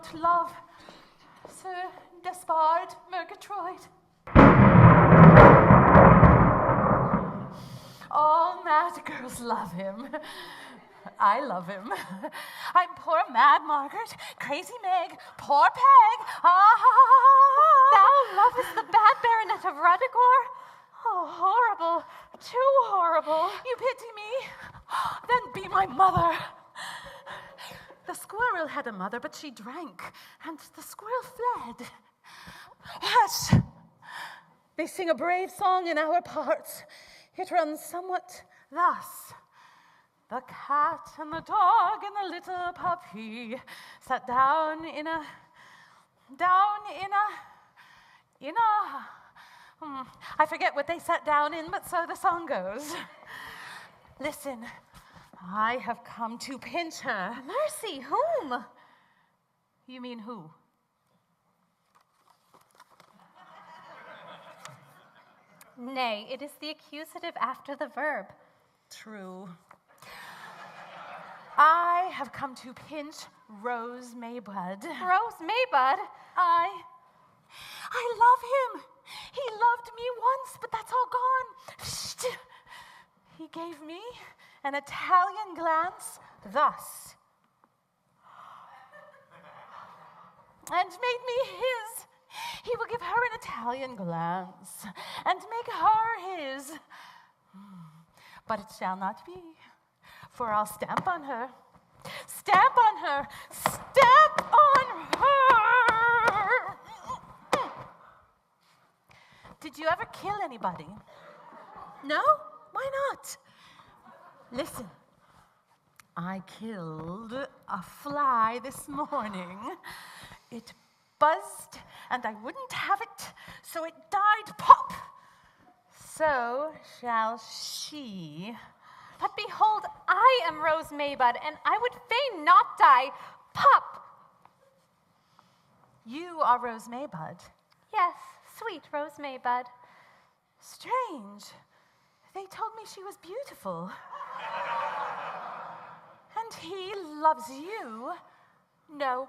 Speaker 5: don't love Sir Despard Murgatroyd. All mad girls love him. I love him. I'm poor Mad Margaret, crazy Meg, poor Peg.
Speaker 6: Thou lovest the bad Baronet of Ruggigore? Oh, horrible, too horrible.
Speaker 5: You pity me? Then be my mother. The squirrel had a mother, but she drank, and the squirrel fled. Hush! They sing a brave song in our parts. It runs somewhat thus. The cat and the dog and the little puppy sat down in a I forget what they sat down in, but so the song goes. Listen, I have come to pinch her.
Speaker 6: Mercy, whom?
Speaker 5: You mean who?
Speaker 6: Nay, it is the accusative after the verb.
Speaker 5: True. I have come to pinch Rose Maybud.
Speaker 6: Rose Maybud?
Speaker 5: I love him. He loved me once, but that's all gone. Shh. He gave me an Italian glance thus, and made me his. He will give her an Italian glance and make her his. But it shall not be, for I'll stamp on her. Stamp on her. Stamp on her. Did you ever kill anybody? No? Why not? Listen, I killed a fly this morning. It buzzed, and I wouldn't have it, so it died pop. So shall she.
Speaker 6: But behold, I am Rose Maybud, and I would fain not die. Pop!
Speaker 5: You are Rose Maybud.
Speaker 6: Yes, sweet Rose Maybud.
Speaker 5: Strange. They told me she was beautiful. And he loves you. No.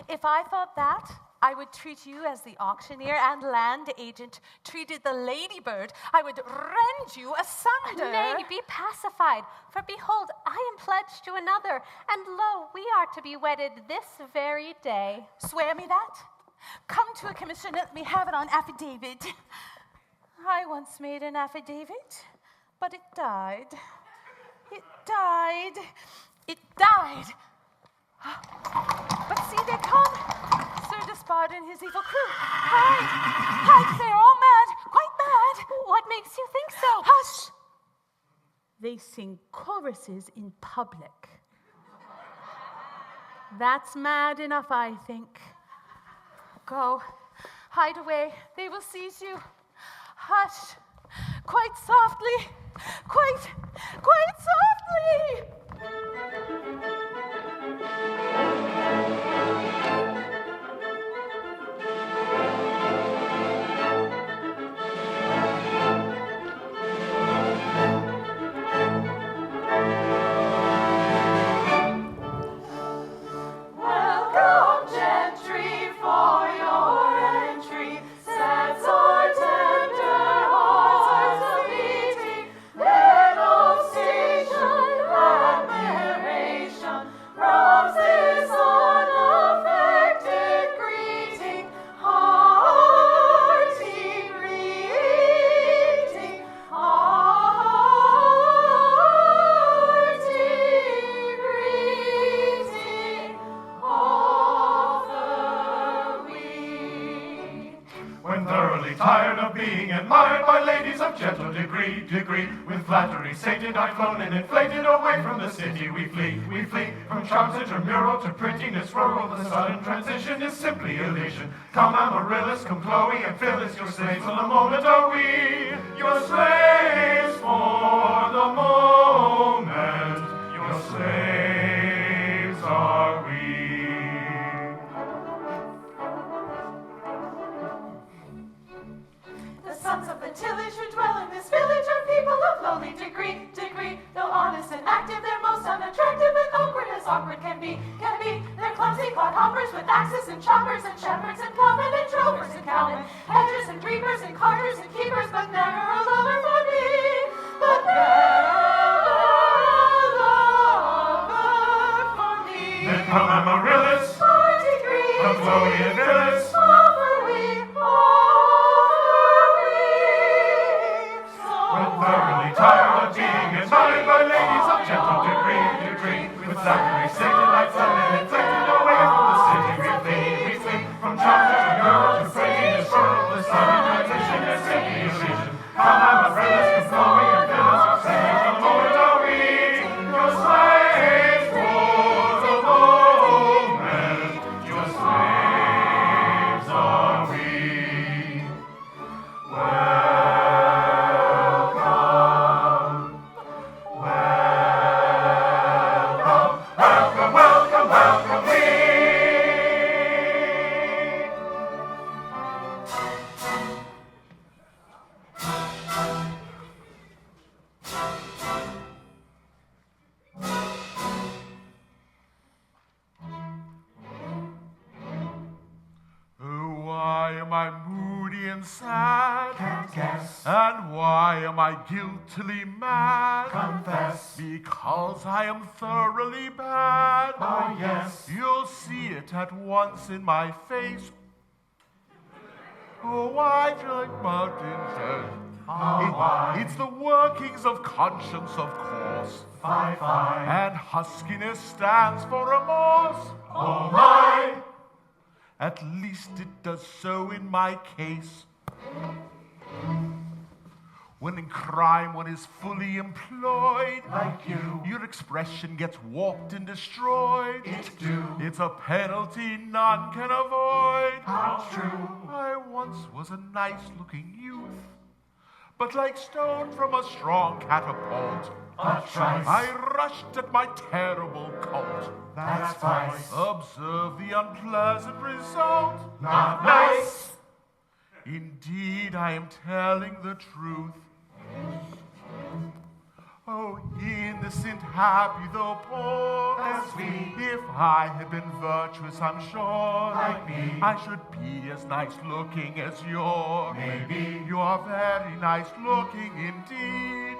Speaker 5: If I thought that, I would treat you as the auctioneer and land agent treated the ladybird. I would rend you asunder.
Speaker 6: Nay, be pacified, for behold, I am pledged to another, and lo, we are to be wedded this very day.
Speaker 5: Swear me that. Come to a commission, let me have it on affidavit. I once made an affidavit, but it died. It died. But see, they come. Sir Despard and his evil crew. Hide, they're all mad, quite mad.
Speaker 6: What makes you think so?
Speaker 5: Hush! They sing choruses in public. That's mad enough, I think. Go, hide away, they will seize you. Hush, quite softly, quite softly.
Speaker 2: Welcome, gentry, for your entry. Sets our tender hearts a-beating. Men of station, admiration, robs this unaffected greeting. Hearty greeting, offer we.
Speaker 7: When thoroughly tired of being admired by ladies of gentle degree, with flattery sated, I've flown and inflated away from the city. We flee from charms intramural to prettiness rural. The sudden transition is simply elation. Come Amaryllis, come Chloe, and Phyllis, your slaves for the moment are we. Your slaves for the moment. Your slaves are we.
Speaker 2: The sons of the tillage who dwell in this village are people of lowly degree. Though honest and active, they're most unattractive and awkward as awkward can be. Their clumsy clodhoppers with axes and choppers and shepherds and plowmen and drovers and cowmen, hedgers and reapers and carters and keepers, but never a lover for me, but never a lover for me.
Speaker 7: Then come Amaryllis,
Speaker 2: 43,
Speaker 7: come Chloe and Phyllis,
Speaker 2: over we.
Speaker 7: when thoroughly tired of being admired by ladies of gentle degree, with Zachary sacred like sun and inflected away from the city, we flee, from child to girl to pretty world, the sun in transition and city illusion. Come Amaryllis, come Chloe and Phyllis, sing the Lord are we, your slaves for the moment, your slaves are we. Why am I moody and sad?
Speaker 9: Can't guess.
Speaker 7: And why am I guiltily mad?
Speaker 9: Confess.
Speaker 7: Because I am thoroughly bad.
Speaker 9: Oh, yes.
Speaker 7: You'll see it at once in my face. Oh, why drink mountains head?
Speaker 9: why?
Speaker 7: It's the workings of conscience, of course.
Speaker 9: Fie.
Speaker 7: And huskiness stands for remorse.
Speaker 9: Oh, my.
Speaker 7: At least it does so in my case. When in crime one is fully employed,
Speaker 9: Like you.
Speaker 7: your expression gets warped and destroyed.
Speaker 9: It do.
Speaker 7: It's a penalty none can avoid.
Speaker 9: How true.
Speaker 7: I once was a nice-looking youth, but like stone from a strong catapult,
Speaker 9: A trice.
Speaker 7: I rushed at my terrible colt.
Speaker 9: That's vice.
Speaker 7: Observe the unpleasant result.
Speaker 9: Not nice.
Speaker 7: Indeed, I am telling the truth. Oh, innocent, happy though poor,
Speaker 9: As we.
Speaker 7: if I had been virtuous, I'm sure,
Speaker 9: Like me.
Speaker 7: I should be as nice looking as you're.
Speaker 9: Maybe.
Speaker 7: You are very nice looking indeed.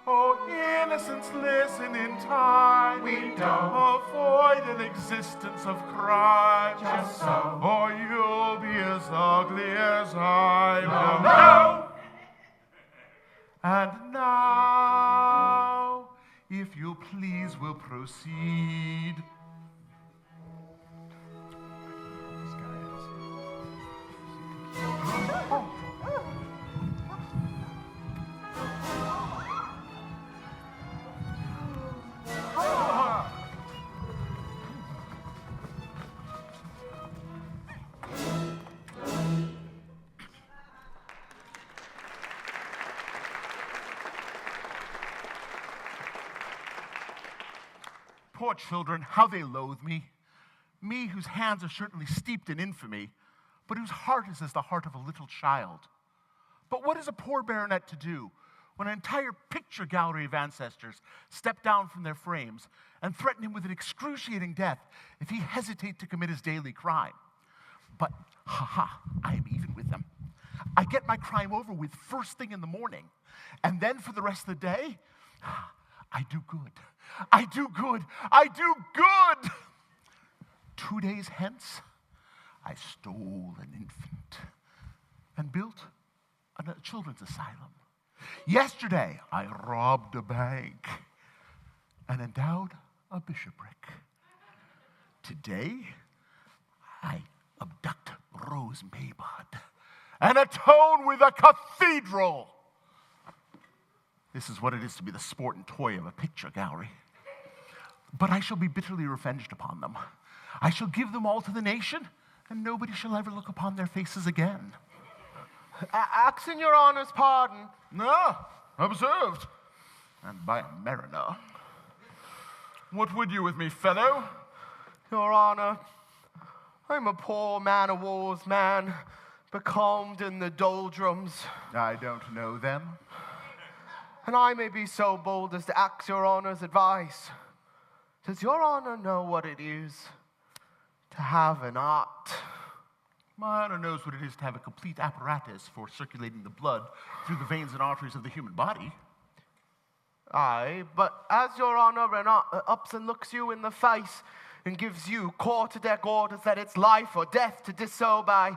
Speaker 7: Oh, innocents, listen in time.
Speaker 9: We don't.
Speaker 7: Avoid an existence of crime.
Speaker 9: Just so.
Speaker 7: Or you'll be as ugly as I am.
Speaker 9: No.
Speaker 7: And now, if you please, we'll proceed. Poor children, how they loathe me. Me, whose hands are certainly steeped in infamy, but whose heart is as the heart of a little child. But what is a poor baronet to do when an entire picture gallery of ancestors step down from their frames and threaten him with an excruciating death if he hesitate to commit his daily crime? But, I am even with them. I get my crime over with first thing in the morning, and then for the rest of the day, I do good. I do good. I do good. 2 days hence, I stole an infant and built a children's asylum. Yesterday, I robbed a bank and endowed a bishopric. Today, I abduct Rose Maybud and atone with a cathedral. This is what it is to be the sport and toy of a picture gallery. But I shall be bitterly revenged upon them. I shall give them all to the nation, and nobody shall ever look upon their faces again.
Speaker 9: Asking your honor's pardon.
Speaker 7: No, observed. And by a mariner. What would you with me, fellow?
Speaker 9: Your honor, I'm a poor man-of-war's man, becalmed in the doldrums.
Speaker 7: I don't know them.
Speaker 9: And I may be so bold as to ask your honor's advice. Does your honor know what it is to have an art.
Speaker 10: My honor knows what it is to have a complete apparatus for circulating the blood through the veins and arteries of the human body.
Speaker 9: Aye, but as your honor ups and looks you in the face and gives you quarter-deck orders that it's life or death to disobey.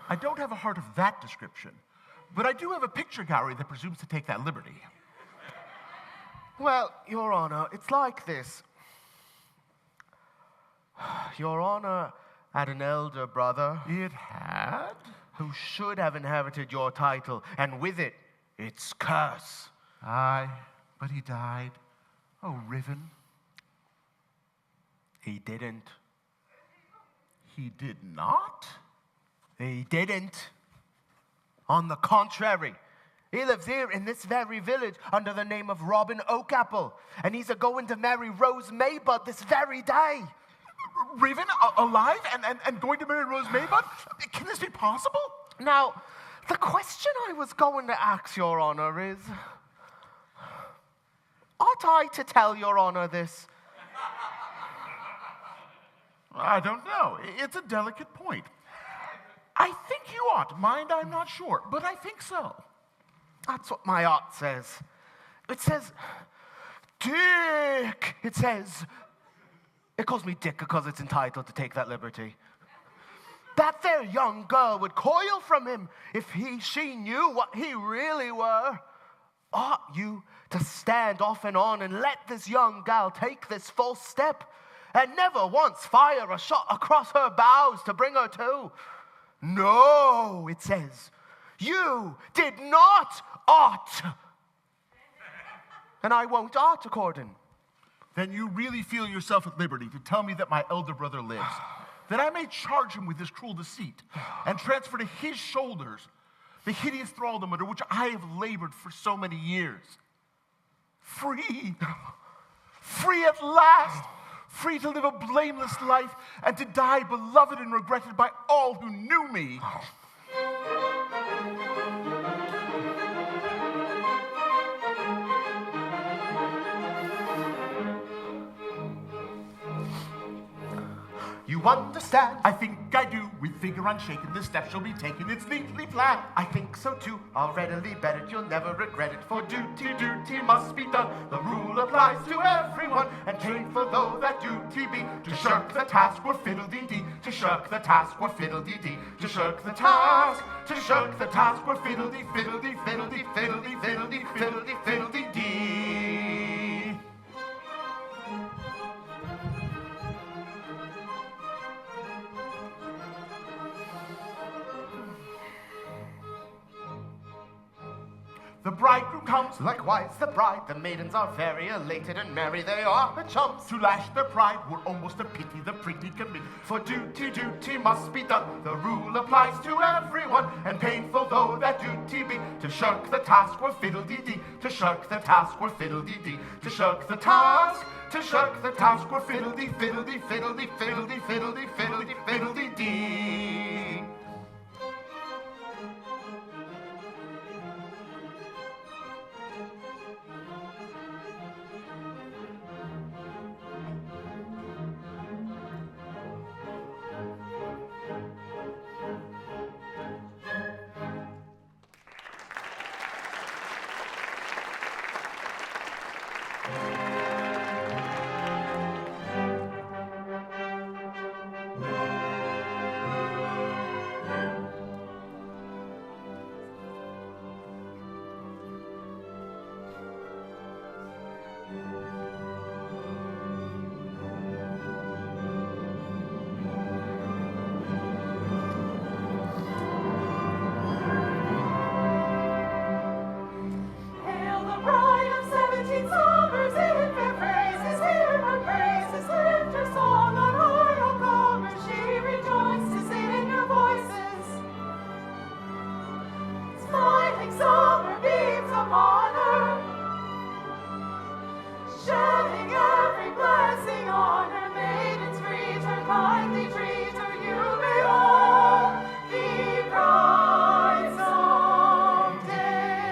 Speaker 10: I don't have a heart of that description, but I do have a picture gallery that presumes to take that liberty.
Speaker 9: Well, your honor, it's like this. Your honor had an elder brother.
Speaker 10: It had?
Speaker 9: Who should have inherited your title, and with it, its curse.
Speaker 10: Aye, but he died. Oh, Riven.
Speaker 9: He didn't.
Speaker 10: He did not?
Speaker 9: He didn't. On the contrary, he lives here in this very village under the name of Robin Oakapple, and he's a-going to marry Rose Maybud this very day.
Speaker 10: Raven, alive and going to marry Rose Maybud? Can this be possible?
Speaker 9: Now, the question I was going to ask, your honor, is, ought I to tell your honor this?
Speaker 10: I don't know. It's a delicate point. I think you ought. Mind, I'm not sure, but I think so.
Speaker 9: That's what my art says. It says, Dick! It says, it calls me Dick because it's entitled to take that liberty. That there young girl would coil from him if she knew what he really were. Ought you to stand off and on and let this young gal take this false step and never once fire a shot across her bows to bring her to? No, it says, you did not ought. And I won't ought according.
Speaker 10: Then you really feel yourself at liberty to tell me that my elder brother lives, that I may charge him with this cruel deceit and transfer to his shoulders the hideous thraldom under which I have labored for so many years. Free! Free at last! Free to live a blameless life and to die beloved and regretted by all who knew me.
Speaker 9: You understand?
Speaker 10: I think I do. With vigor unshaken, this step shall be taken. It's neatly planned.
Speaker 9: I think so too. I'll readily bet it. You'll never regret it. For duty must be done. The rule applies to everyone. And painful though that duty be, to shirk the task were fiddle-dee-dee. To shirk the task were fiddle-dee-dee. To shirk the task. To shirk the task were fiddle-dee, fiddle-dee, fiddle-dee, fiddle-dee, fiddle-dee, fiddle-dee, fiddle-dee-dee.
Speaker 10: The bridegroom comes,
Speaker 9: Likewise the bride, the maidens are very elated and merry, they are her chums.
Speaker 10: to lash their pride were almost a pity the pretty committed.
Speaker 9: For duty must be done, the rule applies to everyone, and painful though that duty be, to shirk the task were fiddle-dee-dee, to shirk the task were fiddle-dee-dee, to shirk the task were fiddle-dee, fiddle-dee, fiddle-dee, fiddle-dee, fiddle-dee, fiddle-dee, fiddle-dee-dee.
Speaker 2: Hail the bride of 17 summers, in fair phrases, hear her praises, lift her song on high, O comers, she rejoices in your voices. Smiling summer beams upon her, shedding every blessing on her. Maidens greet her, kindly treat her, you may all be brides someday.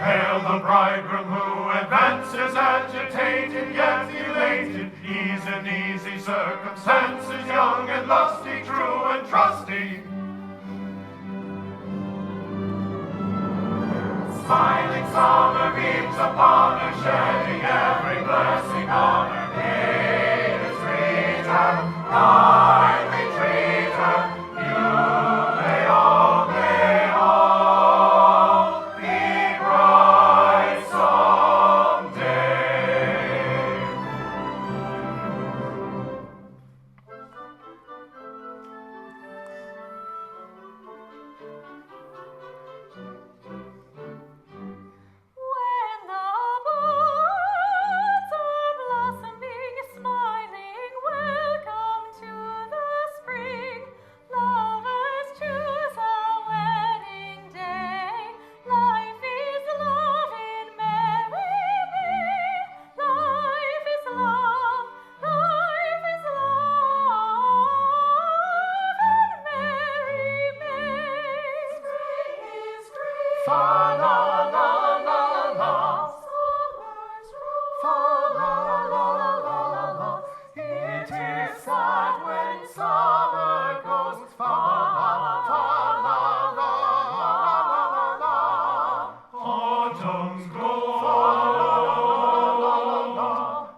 Speaker 7: Hail the bridegroom who advances agitated yet elated. He's an easy circumstance. and senses young and lusty, true and trusty. Smiling summer beams upon her, shedding every blessing on her. Maidens greet her, kindly treat her. You may all be bright someday.
Speaker 2: When the buds are blossoming, smiling, welcome to the spring. Lovers choose a wedding day. Life is love in merry May. Life is love, life is love in merry May. Spring is green. Fa la la la la. Summer's rose. Fa la la la la. It is sad when summer goes. Fa la la la la.
Speaker 7: Autumn's glow,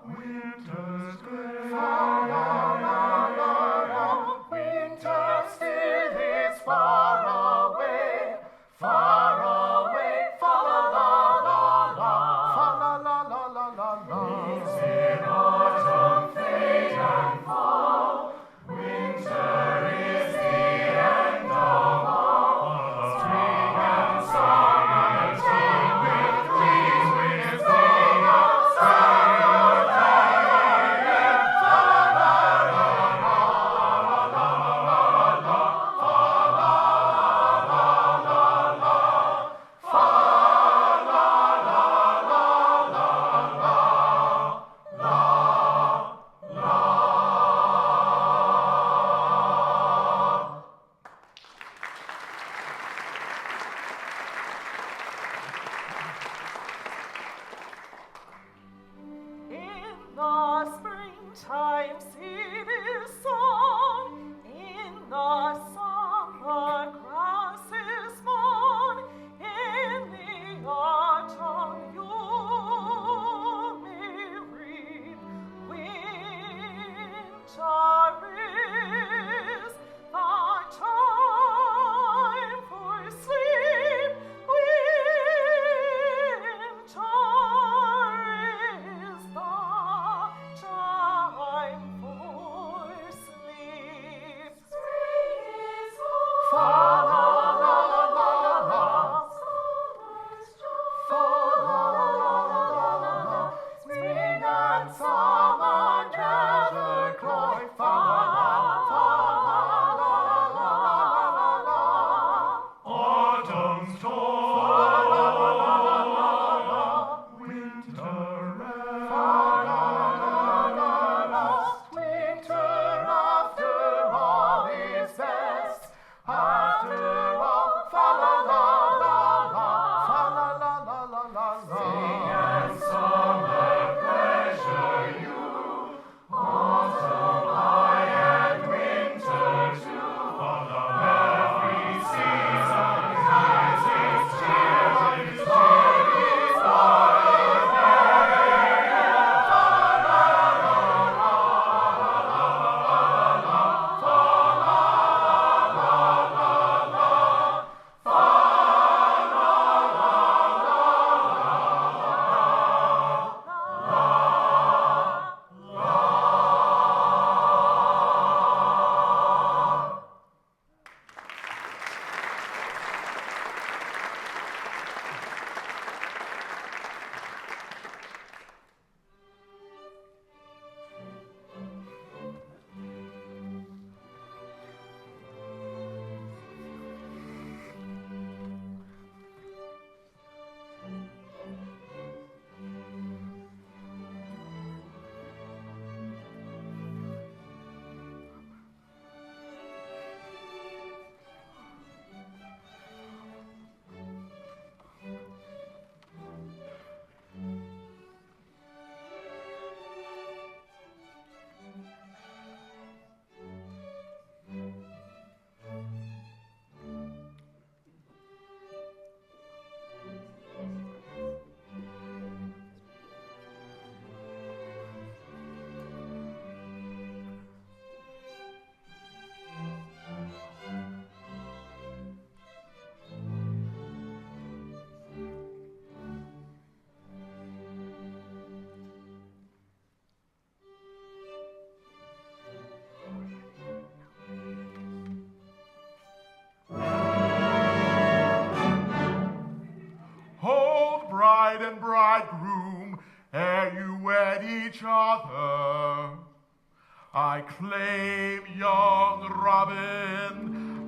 Speaker 7: winter's gray.
Speaker 2: Winter still is far away, far away, far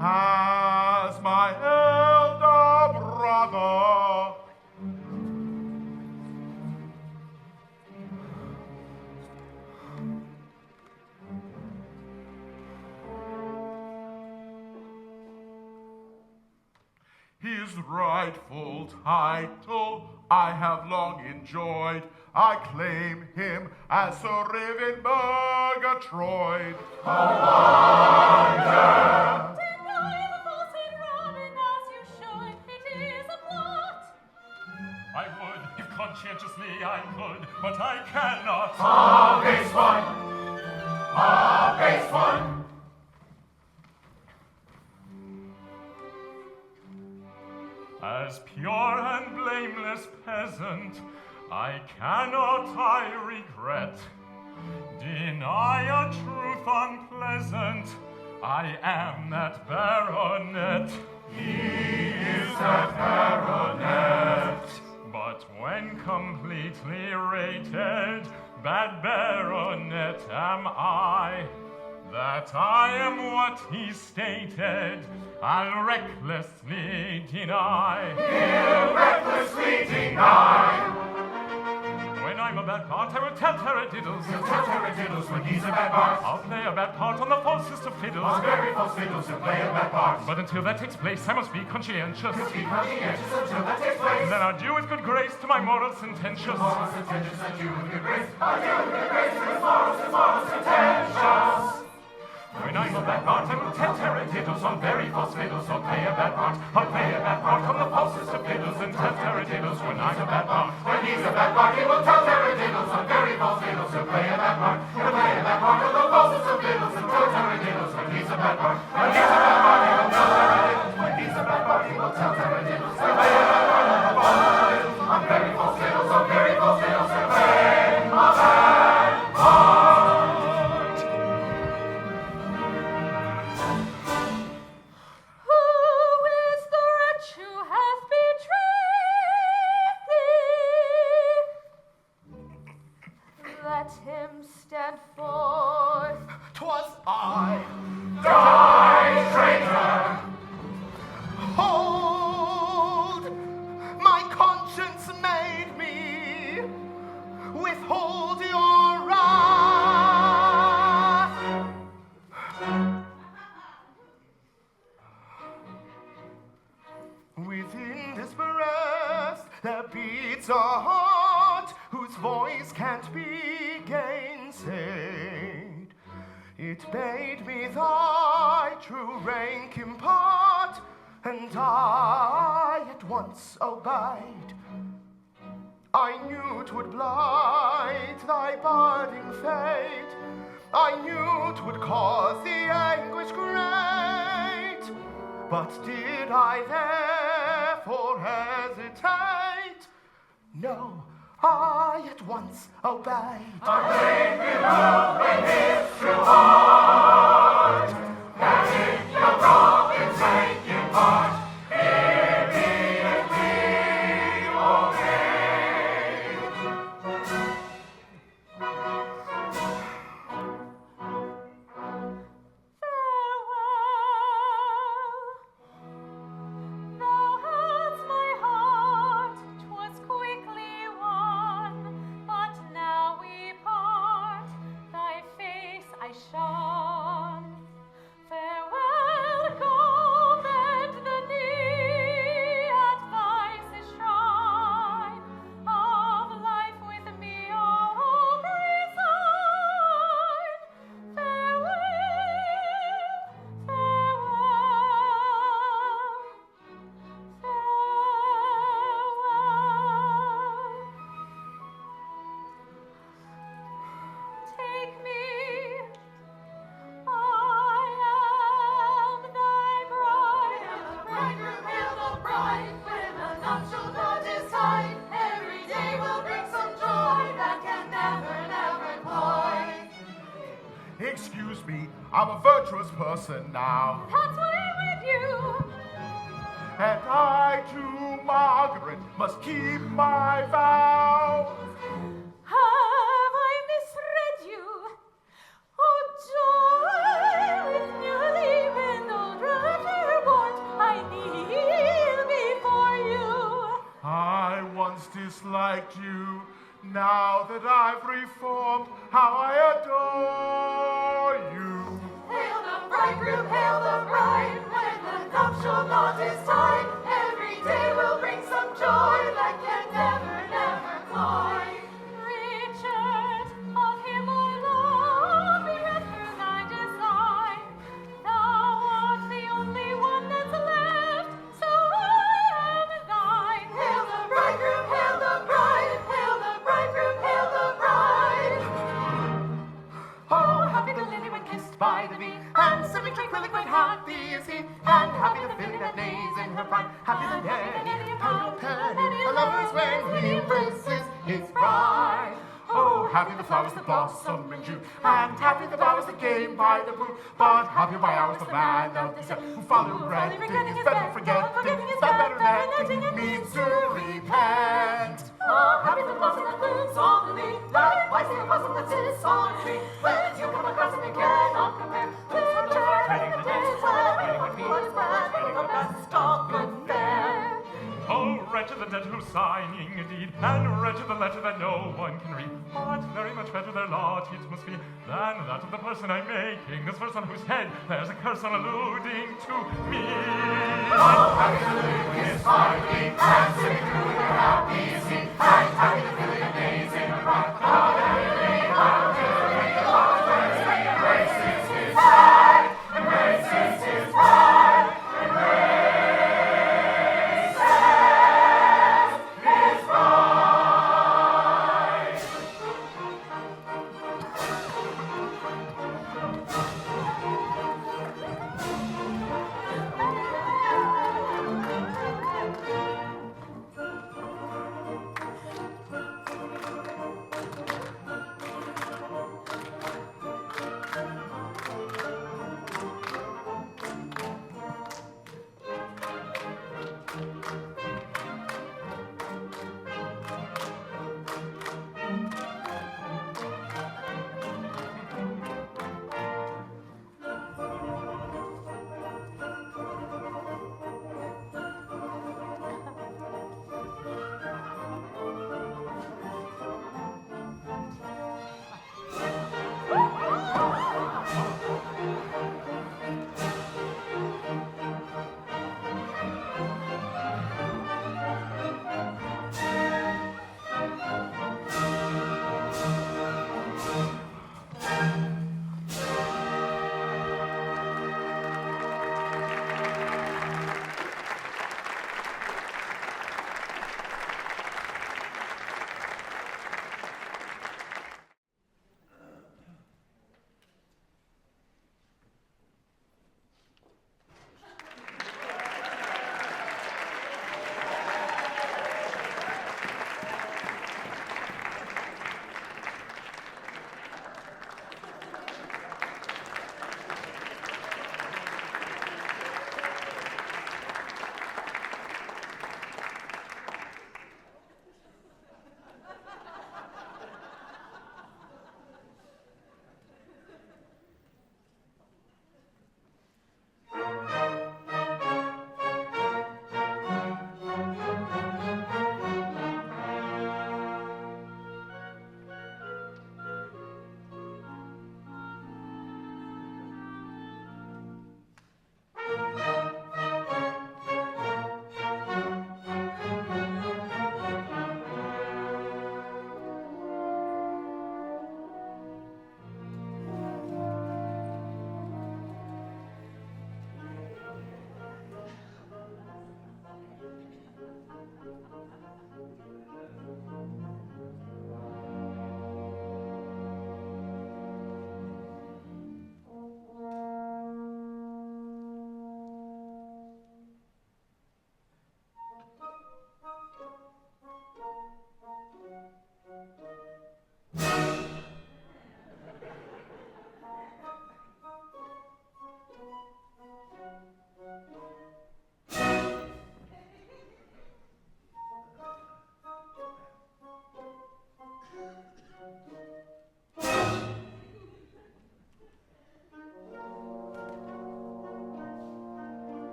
Speaker 10: as my elder brother. His rightful title I have long enjoyed. I claim him as Sir Rivenburg Troyd.
Speaker 7: I would, if conscientiously I could, but I cannot.
Speaker 9: A base one! A base one!
Speaker 7: As pure and blameless peasant, I cannot, I regret, deny a truth unpleasant. I am that baronet.
Speaker 9: He is that baronet.
Speaker 7: But when completely rated, bad baronet am I. That I am what he stated, I'll recklessly deny.
Speaker 9: He'll recklessly deny.
Speaker 7: When I'm a bad part, I will tell taradiddles.
Speaker 9: He'll tell taradiddles when he's a bad part.
Speaker 7: I'll play a bad part on the falsest of fiddles.
Speaker 9: On very false fiddles he'll play a bad part.
Speaker 7: But until that takes place, I must be conscientious.
Speaker 9: He'll be conscientious until that takes place.
Speaker 7: Then I'll do with good grace to my moral sententious.
Speaker 9: Moral sententious and do with good grace. I'll do with good grace to his moral sententious.
Speaker 7: When I'm a bad part, I will tell taradiddles on very false fiddles. I'll play a bad part. I'll play a bad part on the falsest of fiddles and tell taradiddles when I'm a bad part.
Speaker 9: When he's a bad part, he will tell taradiddles on very false fiddles. He'll play a bad part. He'll play a bad part on the falsest of fiddles and tell taradiddles when he's a bad part. When he's a bad part, he will tell taradiddles. When he's a bad part, he will tell taradiddles. He'll play a bad part on the false fiddles. On very false fiddles, on very false fiddles, he'll play a bad part.
Speaker 4: Let him stand forth.
Speaker 9: 'Twas I, die, traitor! Hold! My conscience made me withhold your wrath. Within this breast there beats a heart whose voice can't be gainsaid. It bade me thy true rank impart, and I at once obeyed. I knew 'twould blight thy budding fate. I knew 'twould cause the anguish great. But did I therefore hesitate? No, I at once obeyed. A brave below in his true heart, that in your province take you part, immediately obeyed.
Speaker 6: Thou hadst my heart, 'twas quickly won, but now we part, thy face I shun. Farewell, go bend the knee at vice's shrine, of life with me all resign. Farewell, take me, I am thy bride.
Speaker 2: Bridegroom, hail the bride, when the nuptial knot is tied. Every day will bring some joy that can never, never cloy.
Speaker 10: Excuse me, I'm a virtuous person now.
Speaker 6: That's why I'm with you.
Speaker 10: And I to Margaret must keep my vow.
Speaker 6: Have I misread you? Oh, joy with newly windled ruddy
Speaker 10: liked you. Now that I've reformed, how I adore you.
Speaker 2: Hail the bridegroom, hail the bride. When the nuptial knot is tied, every day will bring some joy that can never, never cloy.
Speaker 6: Richard, of him I love, bereaved thy desire. Thou art the only one that's left, so I am thine.
Speaker 2: Hail the bridegroom, hail the bride. Hail the bridegroom, hail the bride.
Speaker 9: Oh, happy the lily when kissed by the bee, and swimming tranquilly quite happy is he, and happy the filly that lays in her pride, happy the nanny, pound penny, the lovers when he embraces his bride. Oh, happy the flowers that blossom in June, and happy the bowers that game by the moon, but happy by hours the man of the sun who follow regretting is better forgetting, is better netting, means to repent.
Speaker 2: Oh, happy the blossom that blooms on the lea, likewise the blossom that sits on a tree. When you come across it, you cannot compare. Who's for joy, and the day is well, what is bad, the best of good fare.
Speaker 7: Oh, wretched the debt who's signing a deed, and wretched the letter that no one can read. But very much better their lot it must be than that of the person I'm making, this verse on whose head there's a curse on alluding to me.
Speaker 9: Oh, happy the lily is finally, and swimming through her happy is he, and happy the filly that lays in her pride, how dearly, the Lord embraces his bride, embraces his bride, embraces his bride.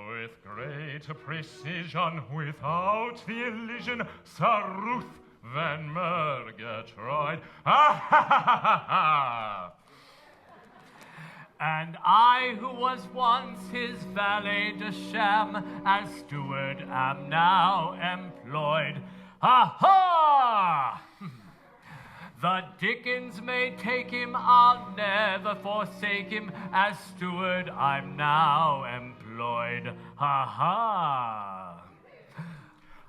Speaker 7: With great precision, without the elision, Sir Ruth Van Murgatroyd.
Speaker 8: And I, who was once his valet de sham, as steward am now employed. Ha ha! The Dickens may take him, I'll never forsake him. As steward I'm now employed. Ha ha!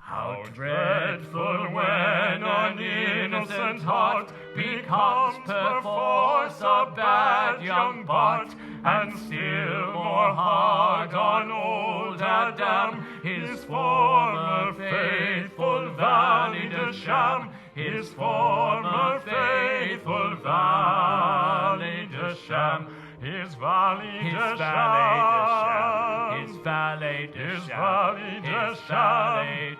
Speaker 8: How dreadful when an innocent heart becomes perforce a bad young butt, and still more hard on old Adam, his former faithful valet de sham, his former faithful valet de sham, his valet de sham, his valet de sham, his valet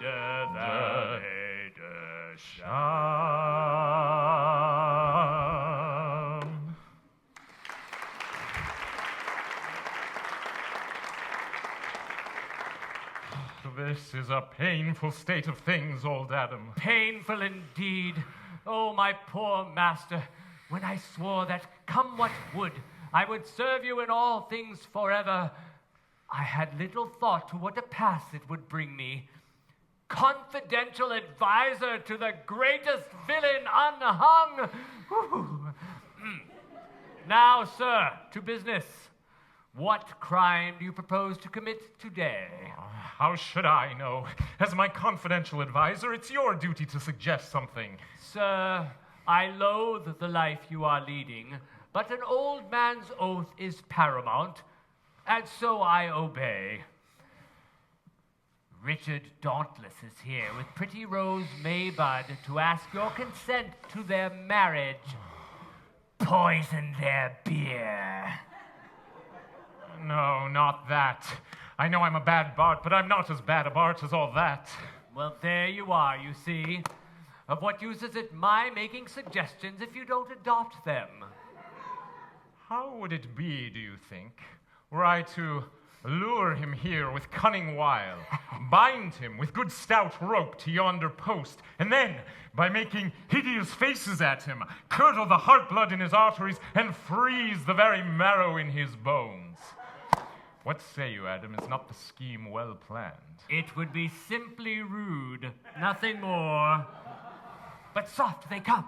Speaker 8: de sham.
Speaker 7: This is a painful state of things, old Adam.
Speaker 8: Painful indeed. Oh, my poor master, when I swore that, come what would, I would serve you in all things forever, I had little thought to what a pass it would bring me. Confidential advisor to the greatest villain unhung. Now, sir, to business. What crime do you propose to commit today?
Speaker 7: How should I know? As my confidential advisor, it's your duty to suggest something.
Speaker 8: Sir, I loathe the life you are leading, but an old man's oath is paramount, and so I obey. Richard Dauntless is here with pretty Rose Maybud to ask your consent to their marriage. Poison their beer.
Speaker 7: No, not that. I know I'm a bad Bart, but I'm not as bad a Bart as all that.
Speaker 8: Well, there you are, you see. Of what use is it my making suggestions if you don't adopt them?
Speaker 7: How would it be, do you think, were I to lure him here with cunning wile, bind him with good stout rope to yonder post, and then, by making hideous faces at him, curdle the heart blood in his arteries and freeze the very marrow in his bones? What say you, Adam? Is not the scheme well planned?
Speaker 8: It would be simply rude, nothing more. But soft, they come.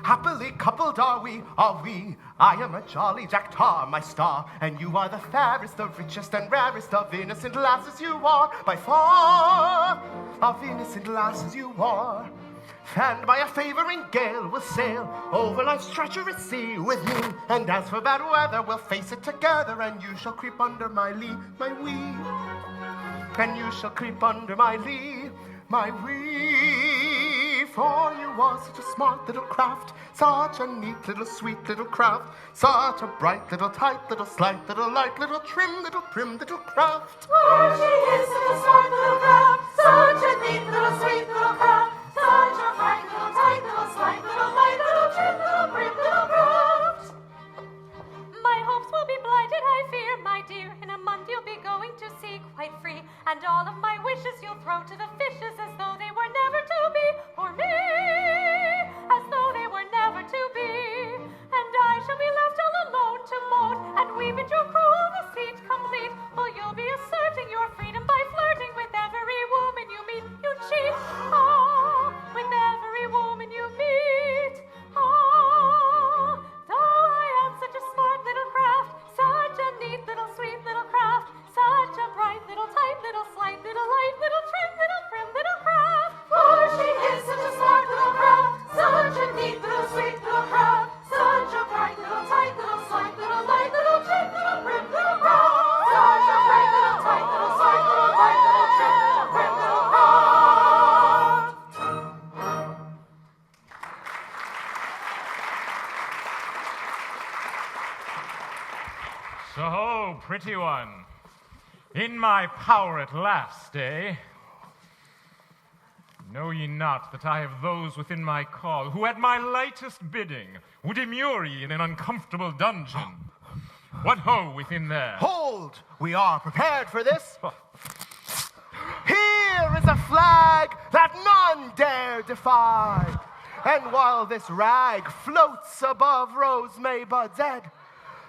Speaker 9: Happily coupled are we, are we. I am a jolly Jack Tar, my star, and you are the fairest, the richest and rarest of innocent lasses you are, by far, of innocent lasses you are. Fanned by a favouring gale, we'll sail over life's treacherous sea with me, and as for bad weather, we'll face it together, and you shall creep under my lee, my wee, and you shall creep under my lee, my wee. For you are such a smart little craft, such a neat little sweet little craft, such a bright little tight little slight little light little trim little prim little craft.
Speaker 2: Oh, she is such a smart little craft, such a neat little sweet little craft, such a bright little tight little slight little light little trim little prim little craft.
Speaker 6: My hopes will be blighted, I fear, my dear. In a month you'll be going to sea quite free, and all of my wishes you'll throw to the fishes as though they were never to be for me, as though they were never to be. And I shall be left all alone to moan and weep at your cruel deceit complete, for you'll be asserting your freedom by flirting with every woman you meet. You cheat.
Speaker 7: So, pretty one, in my power at last, eh? Know ye not that I have those within my call who at my lightest bidding would immure ye in an uncomfortable dungeon? What ho within there?
Speaker 9: Hold! We are prepared for this. Here is a flag that none dare defy. And while this rag floats above Rose Maybud's head,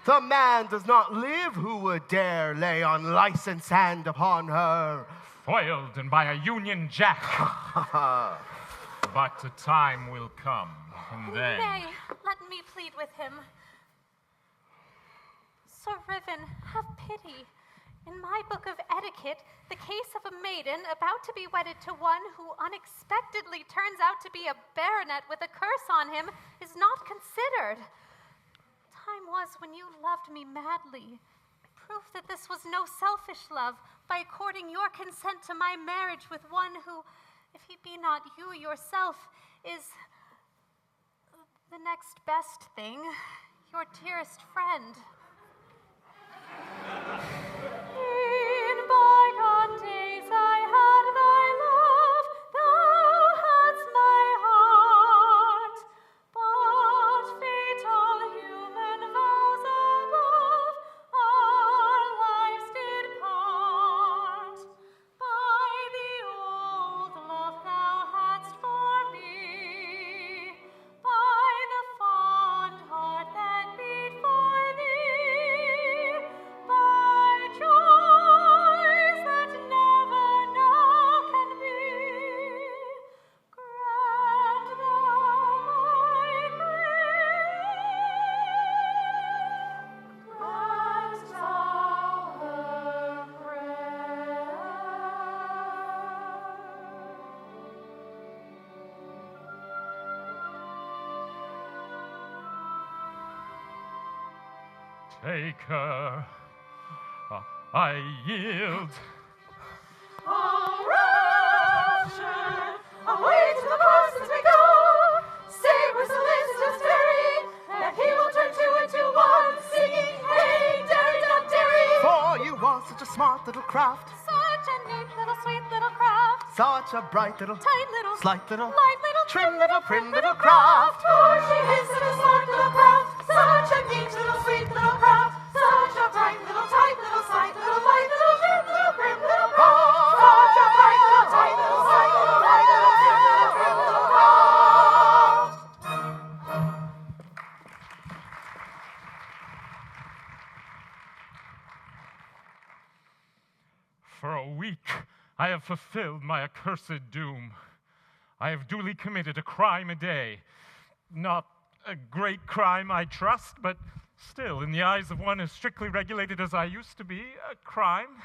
Speaker 9: the man does not live who would dare lay unlicensed hand upon her.
Speaker 7: Foiled and by a Union Jack. But the time will come, and then...
Speaker 6: Nay, let me plead with him. Sir Riven, have pity. In my book of etiquette, the case of a maiden about to be wedded to one who unexpectedly turns out to be a baronet with a curse on him is not considered. Time was when you loved me madly. Proof that this was no selfish love by according your consent to my marriage with one who, if he be not you yourself, is the next best thing, your dearest friend. In bygone days I had thy love, thou hadst my heart, but fatal human vows above our lives did part. By the old love thou hadst for me, by the fond heart that beat for thee, by joys that never now can be, grant thou my grant thou her prayer.
Speaker 7: Take her. I yield.
Speaker 2: Oh, rapture, away to the parsons we go. Say, whistle is just Derry, and he will turn two into one, singing, hey, Derry, dum, Derry.
Speaker 9: For you are such a smart little craft,
Speaker 6: Such a neat little sweet little craft,
Speaker 9: such a bright little,
Speaker 6: tight little,
Speaker 9: slight little,
Speaker 6: light little,
Speaker 9: trim little, prim little craft.
Speaker 2: For she is such a smart little craft, such a neat little sweet little craft, such a bright little, tight little, slight little, light little, trim little, prim little craft. Such a bright little, tight little, slight little, light little, trim little, prim little craft.
Speaker 7: For a week, I have fulfilled my accursed doom. I have duly committed a crime a day. Not a great crime, I trust, but still, in the eyes of one as strictly regulated as I used to be, a crime.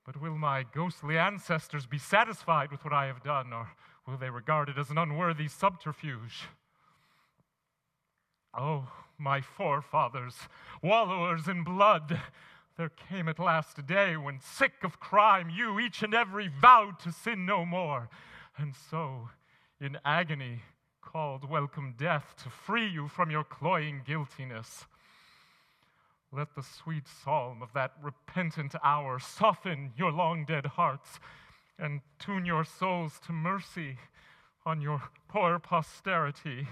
Speaker 7: But will my ghostly ancestors be satisfied with what I have done, or will they regard it as an unworthy subterfuge? Oh, my forefathers, wallowers in blood, there came at last a day when, sick of crime, you each and every vowed to sin no more, and so, in agony, called welcome death to free you from your cloying guiltiness. Let the sweet psalm of that repentant hour soften your long-dead hearts and tune your souls to mercy on your poor posterity.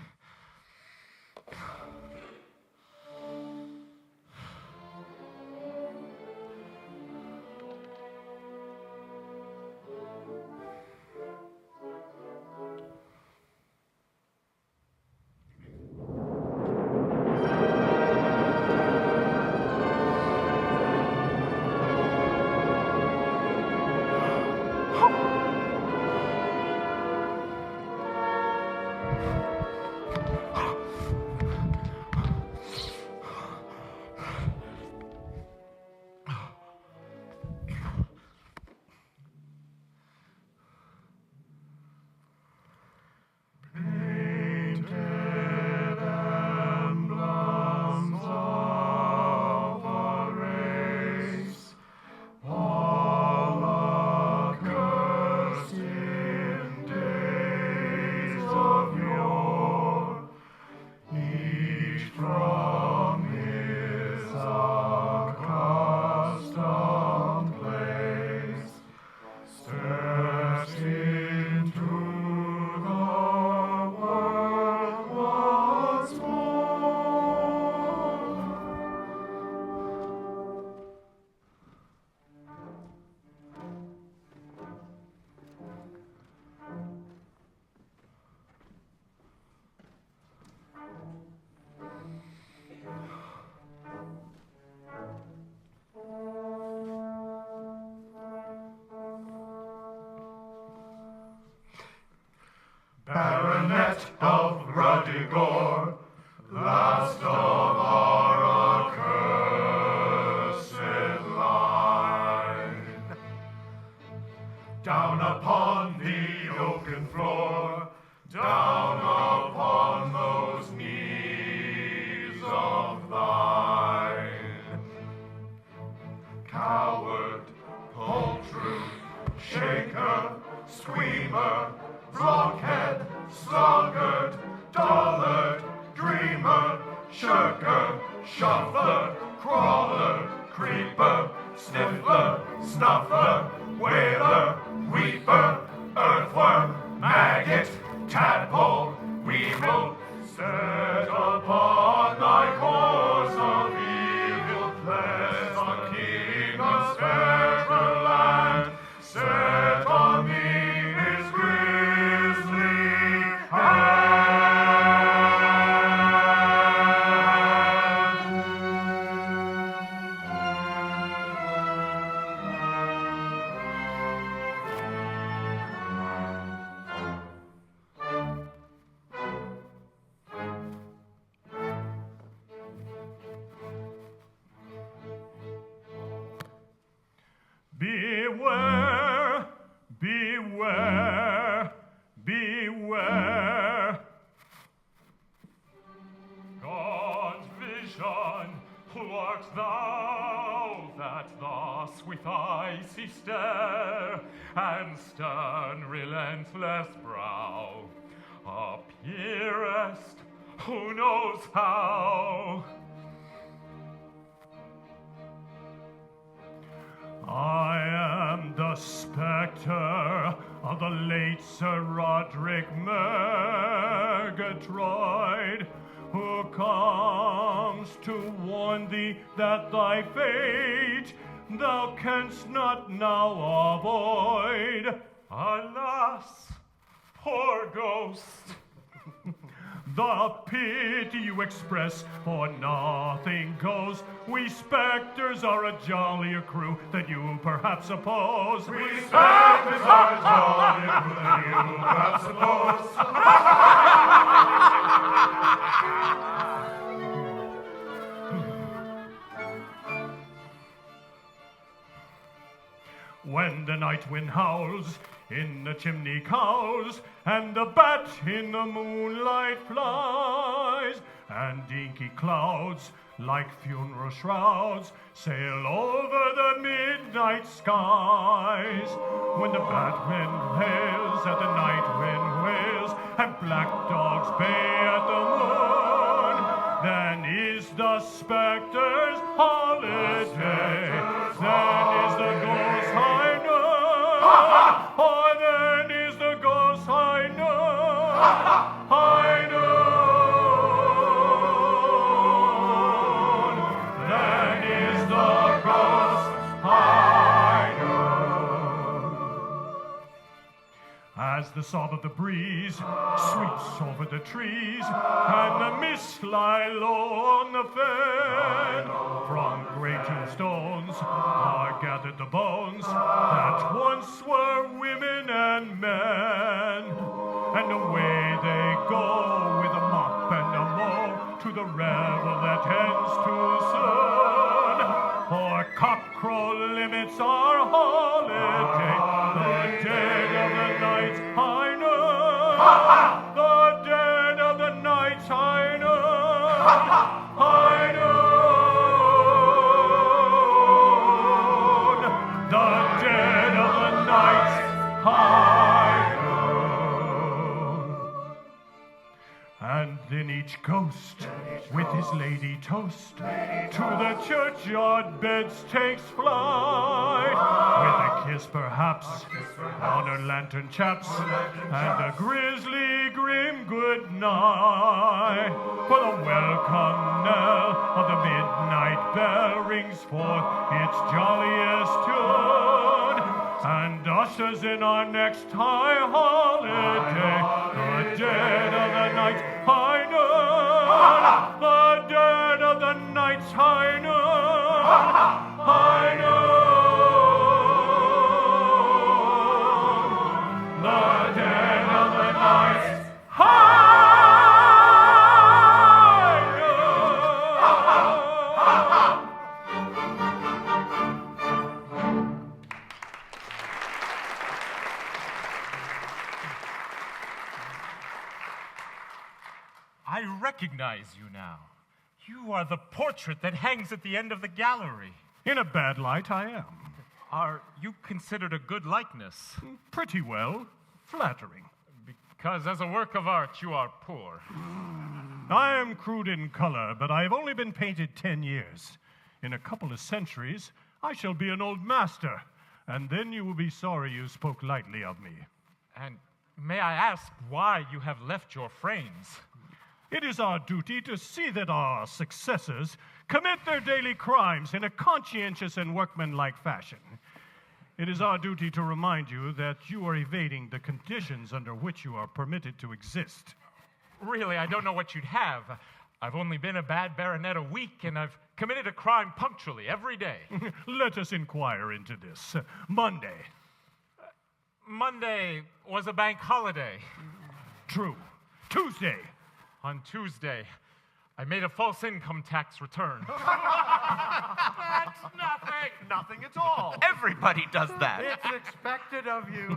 Speaker 11: From his
Speaker 7: Baronet of Ruddigore, last of our accursed line. Down upon the oaken floor, down upon those knees of thine. Coward, poltroon, shaker, screamer, blockhead, sluggard, dullard, dreamer, shirker, shuffler, crawler, creeper, sniffler, snuffler, wailer, weeper, earthworm, maggot, tadpole, weevil, set upon thy course of evil, bless the king of spectral land, set on thee his grisly hand. Beware, beware, beware. God's vision, who art thou that thus with icy stare and stern relentless brow appearest, who knows how? I am the spectre of the late Sir Roderick Murgatroyd, who comes to warn thee that thy fate thou canst not now avoid. Alas, poor ghost! The pity you express for nothing goes. We spectres are a jollier crew than you perhaps suppose. We spectres are a jollier crew than you perhaps suppose. When the night wind howls, in the chimney cowls, and the bat in the moonlight flies, and inky clouds, like funeral shrouds, sail over the midnight skies. When the bat wind wails and the night wind wails, and black dogs bay at the moon, then is the spectre's holiday, then is the ghost I know. Oh, then is the ghost I know. I know. Then is the ghost I know. As the sob of the breeze sweeps over the trees, and the mist lie low on the fen, from grey tombstones are gathered the bones that once were women and men, and away they go with a mop and a mow to the revel that ends too soon. For cockcrow limits our holiday, the dead of the night I know. The dead of the night I know. I know. The dead of the night I know. And then each ghost with his lady toast to the churchyard beds takes flight, with a kiss perhaps on her lantern chaps, and a grisly grim good night. For the welcome knell of the midnight bell rings forth its jolliest tune, and ushers in our next high holiday, the dead of the night I know. The dead of the night I know. I know. The dead of the night recognize you now. You are the portrait that hangs at the end of the gallery.
Speaker 11: In a bad light, I am.
Speaker 7: Are you considered a good likeness?
Speaker 11: Pretty well. Flattering.
Speaker 7: Because as a work of art, you are poor.
Speaker 11: I am crude in color, but I have only been painted 10 years. In a couple of centuries, I shall be an old master, and then you will be sorry you spoke lightly of me.
Speaker 7: And may I ask why you have left your frames?
Speaker 11: It is our duty to see that our successors commit their daily crimes in a conscientious and workmanlike fashion. It is our duty to remind you that you are evading the conditions under which you are permitted to exist.
Speaker 7: Really, I don't know what you'd have. I've only been a bad baronet a week, and I've committed a crime punctually every day.
Speaker 11: Let us inquire into this. Monday.
Speaker 7: Monday was a bank holiday.
Speaker 11: True. Tuesday.
Speaker 7: On Tuesday, I made a false income tax return.
Speaker 9: That's nothing. Nothing at all. Everybody does that.
Speaker 12: It's expected of you.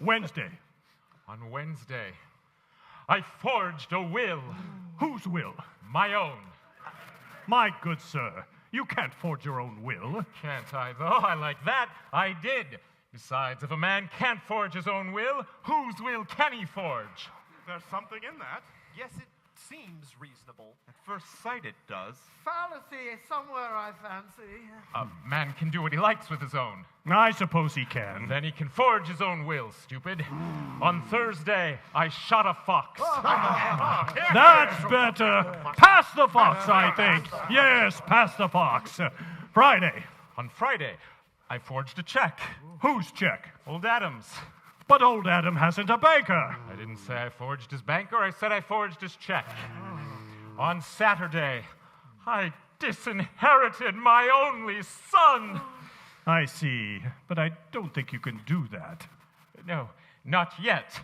Speaker 11: Wednesday.
Speaker 7: On Wednesday, I forged a will.
Speaker 11: Whose will?
Speaker 7: My own.
Speaker 11: My good sir, you can't forge your own will.
Speaker 7: Can't I, though? I like that. I did. Besides, if a man can't forge his own will, whose will can he forge?
Speaker 10: There's something in that.
Speaker 9: Yes, it seems reasonable. At first sight, it does.
Speaker 12: Fallacy somewhere, I fancy.
Speaker 7: A man can do what he likes with his own.
Speaker 11: I suppose he can.
Speaker 7: Then he can forge his own will, stupid. On Thursday, I shot a fox.
Speaker 11: That's better. Pass the fox, I think. Yes, pass the fox. Friday.
Speaker 7: On Friday, I forged a check.
Speaker 11: Whose check?
Speaker 7: Old Adam's.
Speaker 11: But old Adam hasn't a banker.
Speaker 7: I didn't say I forged his banker. I said I forged his check. On Saturday, I disinherited my only son.
Speaker 11: I see, but I don't think you can do that.
Speaker 7: No, not yet.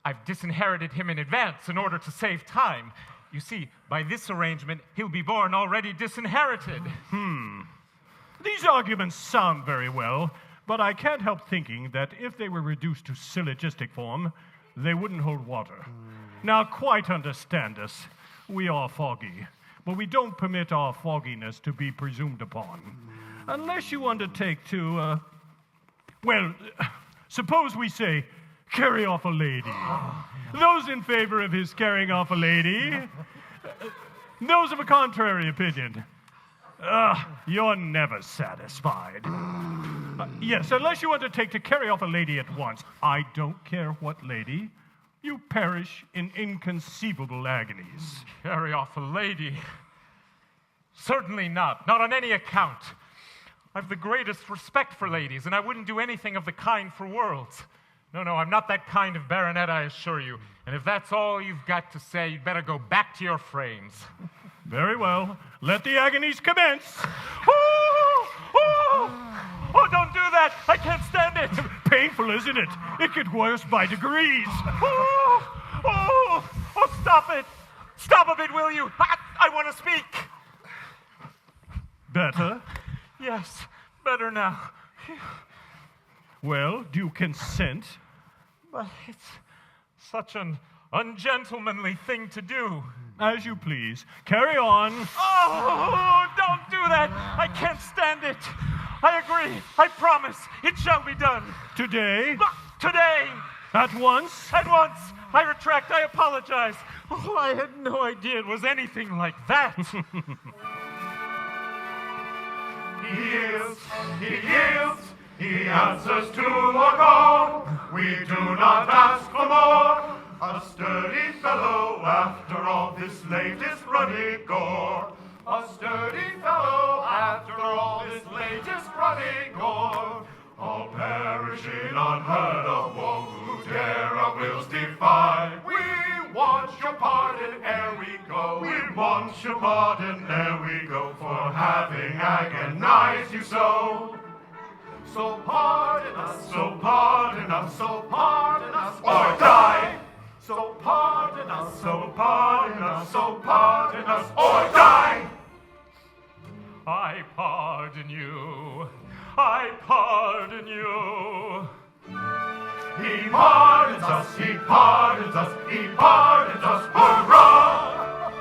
Speaker 7: I've disinherited him in advance in order to save time. You see, by this arrangement, he'll be born already disinherited.
Speaker 11: These arguments sound very well, but I can't help thinking that if they were reduced to syllogistic form, they wouldn't hold water. Now, quite understand us. We are foggy, but we don't permit our fogginess to be presumed upon. Unless you undertake to, suppose we say, carry off a lady. Those in favor of his carrying off a lady, those of a contrary opinion. You're never satisfied. Yes, unless you undertake to carry off a lady at once. I don't care what lady. You perish in inconceivable agonies.
Speaker 7: Carry off a lady? Certainly not. Not on any account. I've the greatest respect for ladies, and I wouldn't do anything of the kind for worlds. No, I'm not that kind of baronet, I assure you. And if that's all you've got to say, you'd better go back to your frames.
Speaker 11: Very well. Let the agonies commence.
Speaker 7: Oh, don't do that! I can't stand it!
Speaker 11: Painful, isn't it? It gets worse by degrees.
Speaker 7: Oh, stop it! Stop a bit, will you? I want to speak!
Speaker 11: Better?
Speaker 7: Yes, better now.
Speaker 11: Well, do you consent?
Speaker 7: But it's such an ungentlemanly thing to do.
Speaker 11: As you please. Carry on.
Speaker 7: Oh, don't do that! I can't stand it! I agree. I promise. It shall be done.
Speaker 11: Today?
Speaker 7: Today!
Speaker 11: At once?
Speaker 7: At once! I retract. I apologize. Oh, I had no idea it was anything like that.
Speaker 9: He yields, he answers to our call. We do not ask for more. A sturdy fellow after all this latest Ruggigore. A sturdy fellow after all this latest Ruggigore. All perishing unheard of woe who dare our wills defy. We want your pardon ere we go. We want your pardon ere we go for having agonized you so. So pardon us, so pardon us, so pardon us, or die. So pardon us, so pardon us, so pardon us, or die.
Speaker 7: I pardon you. I pardon you.
Speaker 9: He pardons us, he pardons us, he pardons us, hurrah!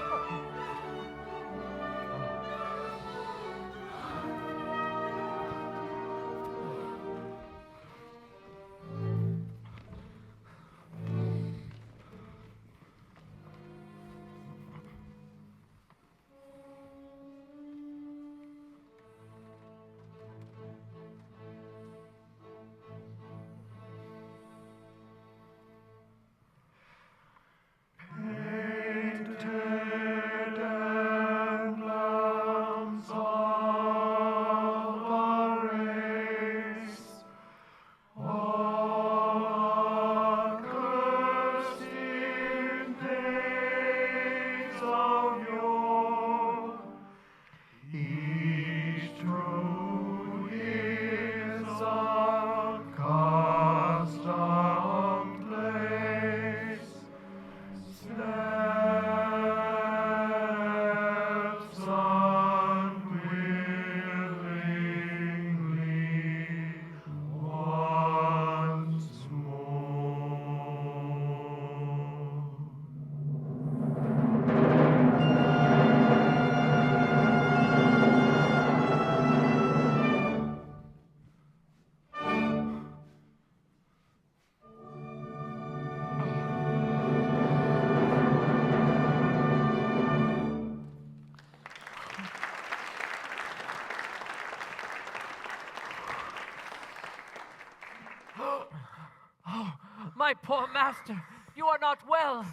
Speaker 8: my poor master, you are not well.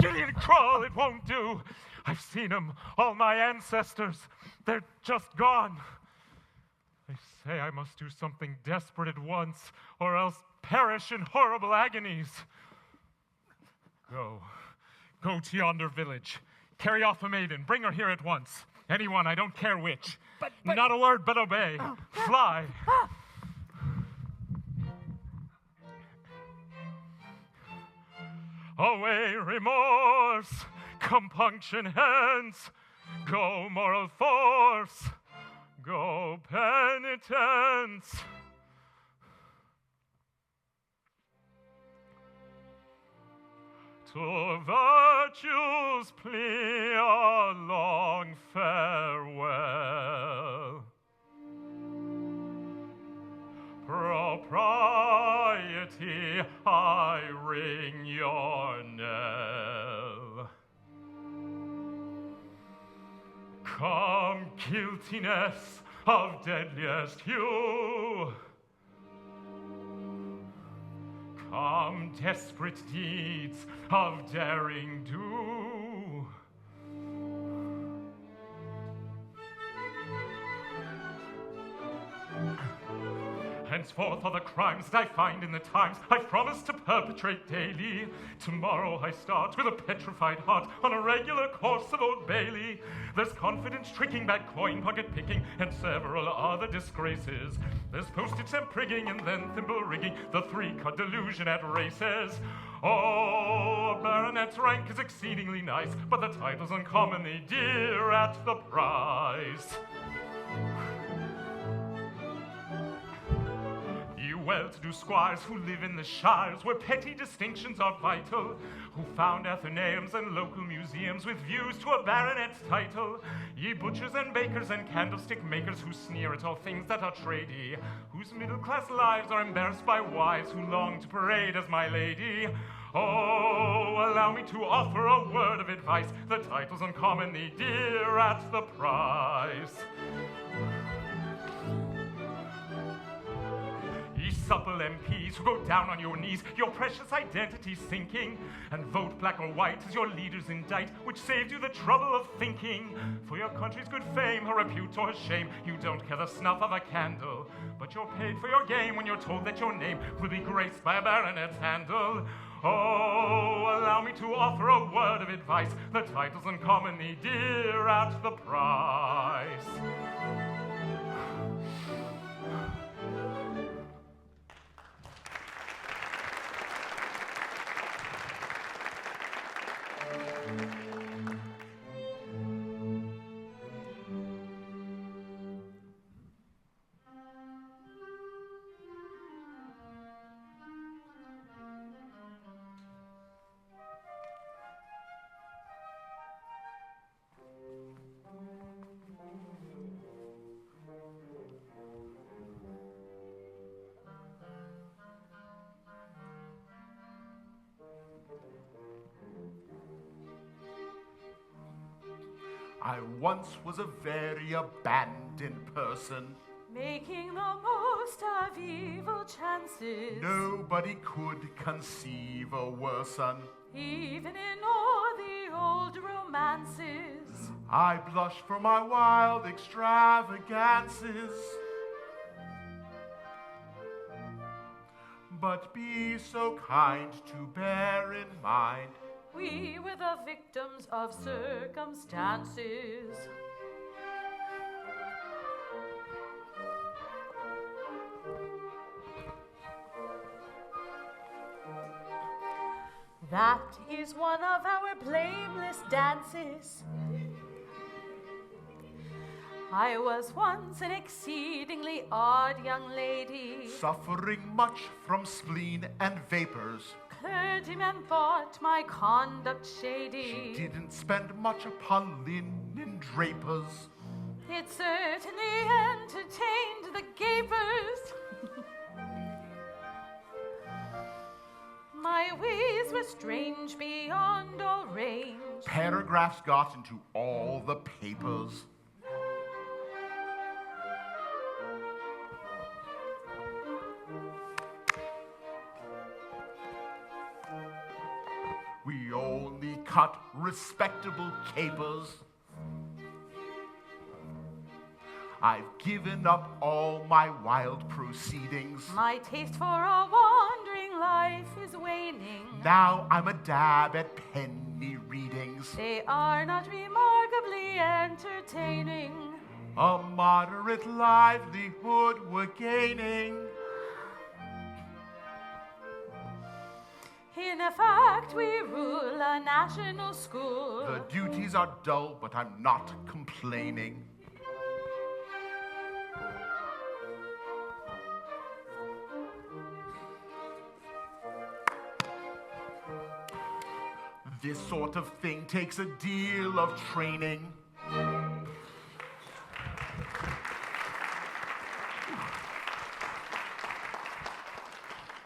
Speaker 7: Gillian Crawl, it won't do. I've seen them, all my ancestors. They're just gone. They say I must do something desperate at once, or else perish in horrible agonies. Go to yonder village. Carry off a maiden. Bring her here at once. Anyone, I don't care which.
Speaker 8: But
Speaker 7: Not a word, but obey. Fly. Away remorse, compunction hence. Go moral force, go penitence. To virtue's plea a long farewell. Propriety, I ring your knell. Come, guiltiness of deadliest hue. Come, desperate deeds of daring do. Henceforth all the crimes that I find in the times I promise to perpetrate daily. Tomorrow I start with a petrified heart on a regular course of Old Bailey. There's confidence tricking, bad coin pocket picking, and several other disgraces. There's postage and prigging, and then thimble rigging, the three-cut delusion at races. Oh, a baronet's rank is exceedingly nice, but the title's uncommonly dear at the price. Well-to-do squires who live in the shires where petty distinctions are vital, who found athenaeums and local museums with views to a baronet's title, ye butchers and bakers and candlestick makers who sneer at all things that are trady, whose middle-class lives are embarrassed by wives who long to parade as my lady. Oh, allow me to offer a word of advice, the title's uncommonly dear at the price. Ye supple MPs who go down on your knees, your precious identity sinking, and vote black or white as your leaders indict, which saved you the trouble of thinking. For your country's good fame, her repute or her shame, you don't care the snuff of a candle, but you're paid for your game when you're told that your name will be graced by a baronet's handle. Oh, allow me to offer a word of advice, the title's uncommonly dear at the price.
Speaker 10: I once was a very abandoned person.
Speaker 2: Making the most of evil chances.
Speaker 10: Nobody could conceive a worse one.
Speaker 2: Even in all the old romances.
Speaker 10: I blush for my wild extravagances. But be so kind to bear in mind,
Speaker 2: we were the victims of circumstances. That is one of our blameless dances. I was once an exceedingly odd young lady.
Speaker 10: suffering much from spleen and vapors.
Speaker 2: Clergymen thought my conduct shady.
Speaker 10: She didn't spend much upon linen drapers.
Speaker 2: It certainly entertained the gapers. My ways were strange beyond all range.
Speaker 10: Paragraphs got into all the papers. cut respectable capers. I've given up all my wild proceedings.
Speaker 2: My taste for a wandering life is waning.
Speaker 10: Now I'm a dab at penny readings.
Speaker 2: They are not remarkably entertaining.
Speaker 10: A moderate livelihood we're gaining.
Speaker 2: In effect, we rule a national school.
Speaker 10: The duties are dull, but I'm not complaining. This sort of thing takes a deal of training.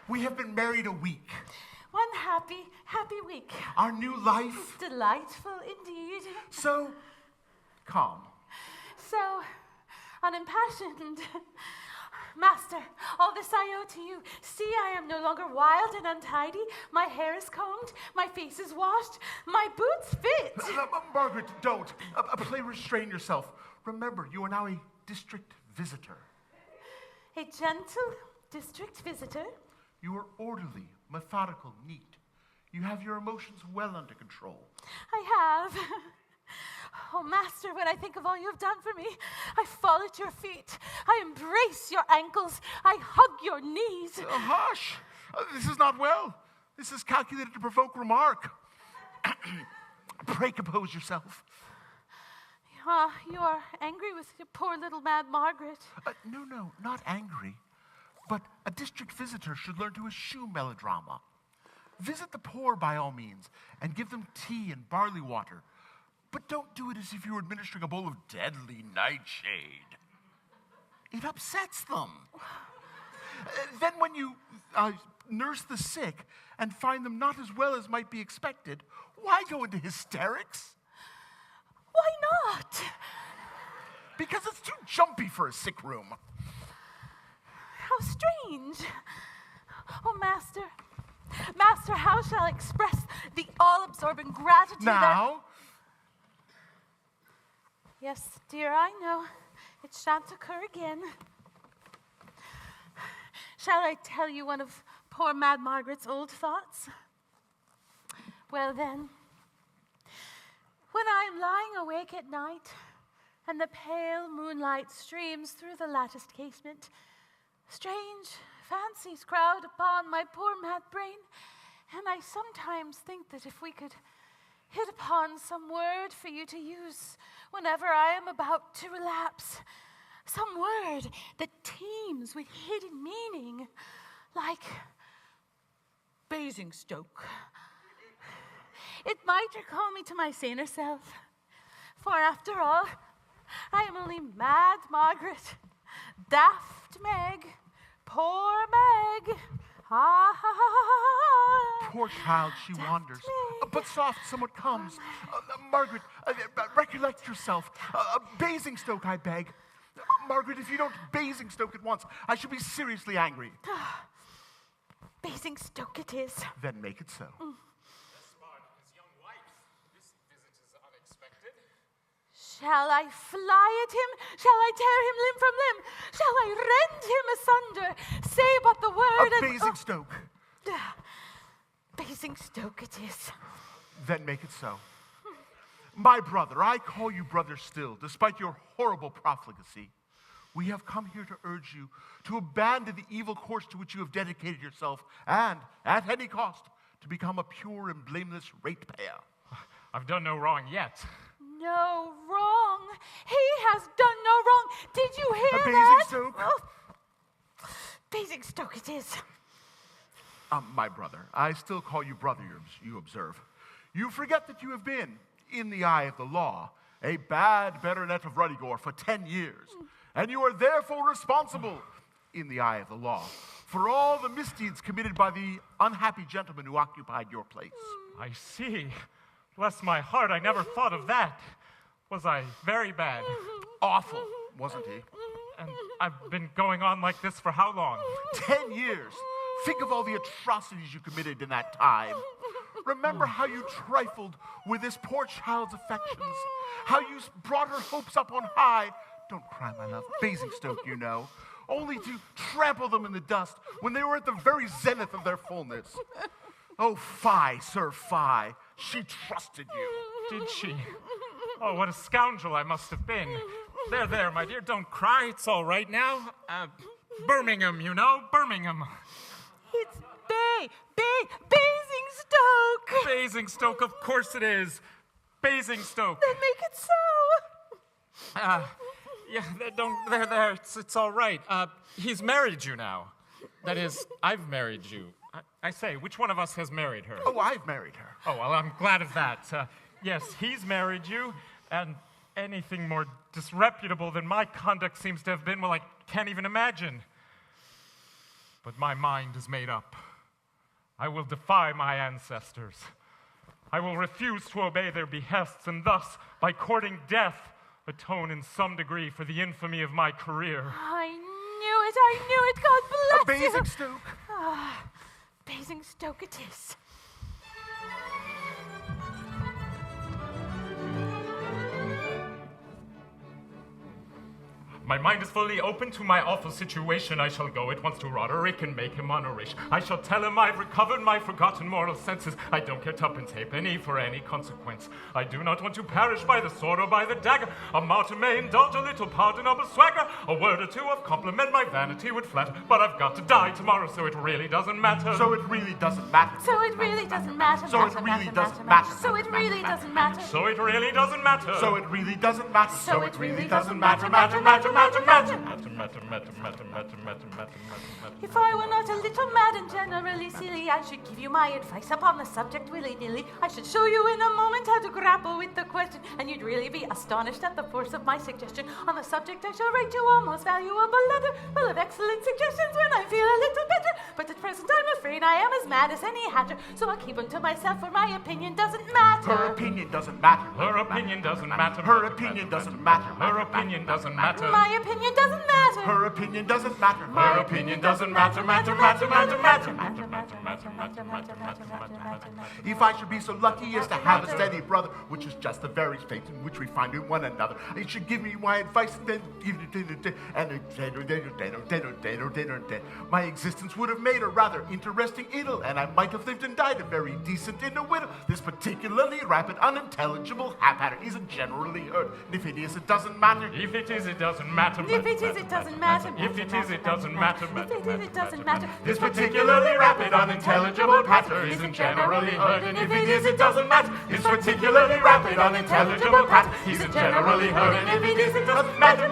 Speaker 10: We have been married a week.
Speaker 2: One happy week.
Speaker 10: Our new life.
Speaker 2: Delightful indeed.
Speaker 10: So calm.
Speaker 2: So unimpassioned. Master, all this I owe to you. See, I am no longer wild and untidy. My hair is combed, my face is washed, my boots fit.
Speaker 10: Margaret, don't. Play restrain yourself. Remember, you are now a district visitor.
Speaker 2: A gentle district visitor?
Speaker 10: You are orderly, methodical, neat. You have your emotions well under control.
Speaker 2: I have. Oh, Master, when I think of all you have done for me, I fall at your feet. I embrace your ankles. I hug your knees.
Speaker 10: Hush! This is not well. This is calculated to provoke remark. Pray compose yourself.
Speaker 2: You are angry with your poor little Mad Margaret.
Speaker 10: No, not angry. But a district visitor should learn to eschew melodrama. Visit the poor by all means, and give them tea and barley water. But don't do it as if you were administering a bowl of deadly nightshade. It upsets them. Then when you nurse the sick and find them not as well as might be expected, why go into hysterics?
Speaker 2: Why not?
Speaker 10: Because it's too jumpy for a sick room.
Speaker 2: How strange. Oh, Master, how shall I express the all-absorbing gratitude
Speaker 10: Now?
Speaker 2: Yes, dear, I know. It shan't occur again. Shall I tell you one of poor Mad Margaret's old thoughts? Well then, when I am lying awake at night, and the pale moonlight streams through the latticed casement, strange fancies crowd upon my poor mad brain, and I sometimes think that if we could hit upon some word for you to use whenever I am about to relapse, some word that teems with hidden meaning, like Basingstoke. It might recall me to my saner self, for after all, I am only Mad Margaret, Daft Meg, poor Meg.
Speaker 10: Poor child, she wanders. But soft, someone comes. Margaret, recollect yourself. Basingstoke, I beg. Margaret, if you don't Basingstoke at once, I shall be seriously angry.
Speaker 2: Basingstoke it is.
Speaker 10: Then make it so.
Speaker 7: His young wife. This visit is unexpected.
Speaker 2: Shall I fly at him? Shall I tear him limb from limb? Shall I rend him asunder? Say but the word
Speaker 10: of Basingstoke.
Speaker 2: Basingstoke it is.
Speaker 10: Then make it so. My brother, I call you brother still, despite your horrible profligacy. We have come here to urge you to abandon the evil course to which you have dedicated yourself, and, at any cost, to become a pure and blameless ratepayer.
Speaker 7: I've done no wrong yet.
Speaker 2: No wrong. He has done no wrong. Did you hear that?
Speaker 10: Basingstoke?
Speaker 2: Oh, Basingstoke it is.
Speaker 10: My brother, I still call you brother, you observe. You forget that you have been, in the eye of the law, a bad baronet of Ruggigore for 10 years, and you are therefore responsible, in the eye of the law, for all the misdeeds committed by the unhappy gentleman who occupied your place.
Speaker 7: I see. Bless my heart, I never thought of that. Was I very bad?
Speaker 10: Awful, wasn't he?
Speaker 7: And I've been going on like this for how long?
Speaker 10: 10 years. Think of all the atrocities you committed in that time. Remember how you trifled with this poor child's affections, how you brought her hopes up on high. Don't cry, my love. Basingstoke, you know. Only to trample them in the dust when they were at the very zenith of their fullness. Oh, fie, sir, fie. She trusted you.
Speaker 7: Did she? Oh, what a scoundrel I must have been. There, my dear, don't cry. It's all right now. Birmingham, you know, Birmingham.
Speaker 2: It's Basingstoke.
Speaker 7: Basingstoke, of course it is. Basingstoke.
Speaker 2: Then make it so.
Speaker 7: Yeah, there, it's all right. He's married you now. That is, I've married you. I say, which one of us has married her?
Speaker 10: Oh, I've married her.
Speaker 7: Oh, well, I'm glad of that. Yes, he's married you, and anything more disreputable than my conduct seems to have been, well, I can't even imagine. But my mind is made up. I will defy my ancestors. I will refuse to obey their behests, and thus, by courting death, atone in some degree for the infamy of my career.
Speaker 2: I knew it. God bless you.
Speaker 10: Basingstoke.
Speaker 2: Basingstoke it is.
Speaker 7: My mind is fully open to my awful situation. I shall go at once to Roderick and make him honorish. I shall tell him I've recovered my forgotten moral senses. I don't care tuppence halfpenny for any consequence. I do not want to perish by the sword or by the dagger. A martyr may indulge a little pardonable swagger. A word or two of compliment my vanity would flatter. But I've got to die tomorrow, so it really doesn't matter.
Speaker 10: So it really doesn't matter.
Speaker 2: So it really doesn't matter.
Speaker 10: So it really doesn't matter.
Speaker 2: So it really doesn't matter.
Speaker 7: So it really doesn't matter.
Speaker 10: So it really doesn't matter.
Speaker 2: So it really doesn't matter. If I were not a little mad and generally silly, I should give you my advice upon the subject willy-nilly. I should show you in a moment how to grapple with the question, and you'd really be astonished at the force of my suggestion. On the subject I shall write you a most valuable letter, full of excellent suggestions when I feel a little better. But at present I'm afraid I am as mad as any hatter, so I'll keep them to myself, for my opinion doesn't matter.
Speaker 10: Her opinion doesn't matter.
Speaker 7: Her opinion doesn't matter.
Speaker 10: Her opinion doesn't matter.
Speaker 7: Her opinion doesn't matter.
Speaker 2: My opinion doesn't matter.
Speaker 10: Her opinion doesn't matter.
Speaker 7: Her opinion doesn't matter.
Speaker 10: If I should be so lucky as to have a steady brother, which is just the very state in which we find in one another, he should give me my advice, and my existence would have made a rather interesting idyll, and I might have lived and died a very decent in a widow. This particularly rapid, unintelligible haphazard isn't generally heard. If it is, it doesn't matter.
Speaker 7: If it is, it doesn't matter.
Speaker 2: If it is, it doesn't matter.
Speaker 7: If it is, it doesn't matter.
Speaker 2: If it is, it doesn't matter.
Speaker 7: This particularly rapid, unintelligible patter isn't generally heard, and if it is, it doesn't matter. This particularly rapid, unintelligible patter isn't generally heard, and if it is, it doesn't matter.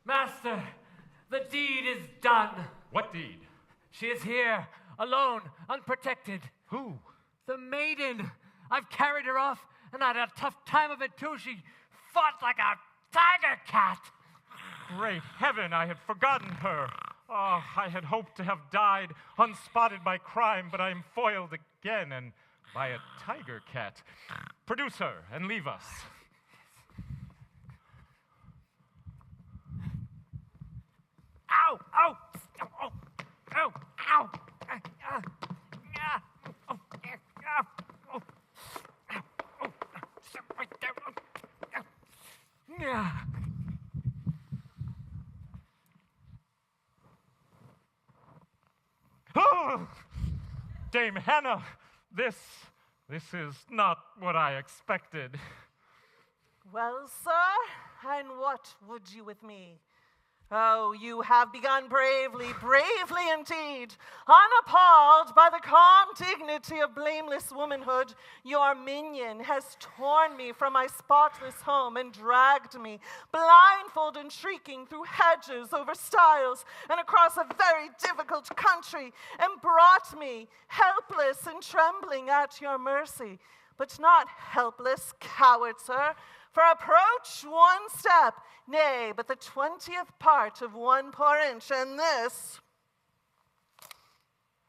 Speaker 8: Master, the deed is done.
Speaker 7: What deed?
Speaker 8: She is here, alone, unprotected.
Speaker 7: Who?
Speaker 8: The maiden. I've carried her off, and I had a tough time of it, too. She fought like a tiger cat.
Speaker 7: Great heaven, I had forgotten her. Oh, I had hoped to have died unspotted by crime, but I am foiled again, and by a tiger cat. Produce her and leave us.
Speaker 8: Ow! Ow! Ow! Ow! Ow!
Speaker 7: Oh, Dame Hannah, this is not what I expected.
Speaker 3: Well, sir, and what would you with me? Oh, you have begun bravely, bravely indeed. Unappalled by the calm dignity of blameless womanhood, your minion has torn me from my spotless home and dragged me, blindfold and shrieking, through hedges, over stiles, and across a very difficult country, and brought me, helpless and trembling, at your mercy. But not helpless, coward, sir, for approach one step, nay, but the 20th part of one poor inch, and this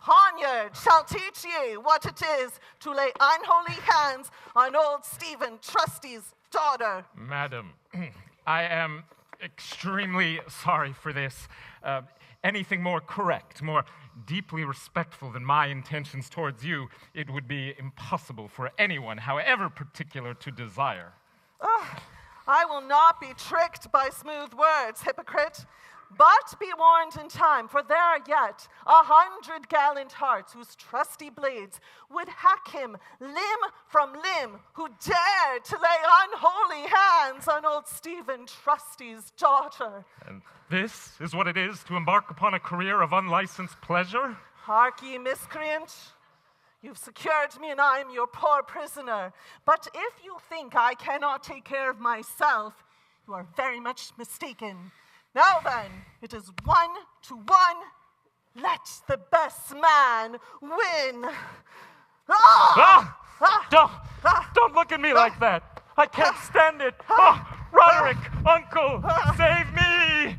Speaker 3: Honyard shall teach ye what it is to lay unholy hands on old Stephen Trusty's daughter.
Speaker 7: Madam, I am extremely sorry for this. Anything more correct, more deeply respectful than my intentions towards you, it would be impossible for anyone, however particular, to desire.
Speaker 3: I will not be tricked by smooth words, hypocrite. But be warned in time, for there are yet 100 gallant hearts whose trusty blades would hack him limb from limb, who dared to lay unholy hands on old Stephen Trusty's daughter.
Speaker 7: And this is what it is to embark upon a career of unlicensed pleasure?
Speaker 3: Hark ye, miscreant. You've secured me and I am your poor prisoner. But if you think I cannot take care of myself, you are very much mistaken. Now then, it is 1 to 1. Let the best man win.
Speaker 7: Don't look at me like that. I can't stand it. Roderick, uncle, save me.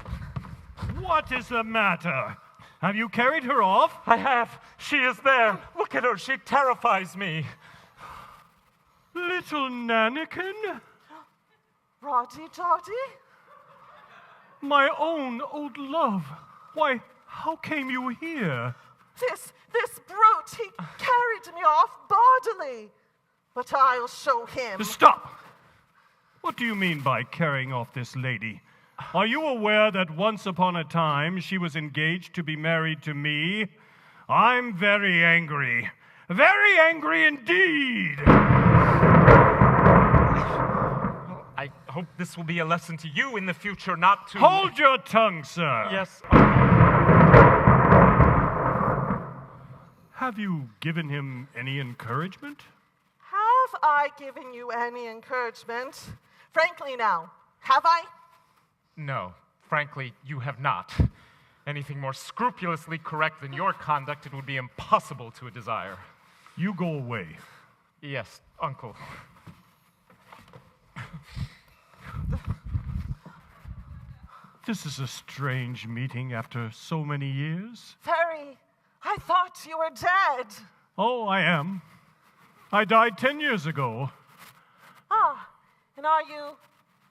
Speaker 11: What is the matter? Have you carried her off?
Speaker 7: I have. She is there. Look at her. She terrifies me.
Speaker 11: Little Nannikin?
Speaker 3: Roddy Doddy?
Speaker 11: My own old love. Why, how came you here?
Speaker 3: This brute, he carried me off bodily. But I'll show him.
Speaker 11: Stop! What do you mean by carrying off this lady? Are you aware that once upon a time she was engaged to be married to me? I'm very angry. Very angry indeed!
Speaker 7: I hope this will be a lesson to you in the future, not to...
Speaker 11: Hold your tongue, sir.
Speaker 7: Yes,
Speaker 11: Have you given him any encouragement?
Speaker 3: Have I given you any encouragement? Frankly now, have I?
Speaker 7: No, frankly, you have not. Anything more scrupulously correct than your conduct, it would be impossible to desire.
Speaker 11: You go away.
Speaker 7: Yes, uncle.
Speaker 11: This is a strange meeting after so many years.
Speaker 3: Very. I thought you were dead.
Speaker 11: Oh, I am. I died 10 years ago.
Speaker 3: And are you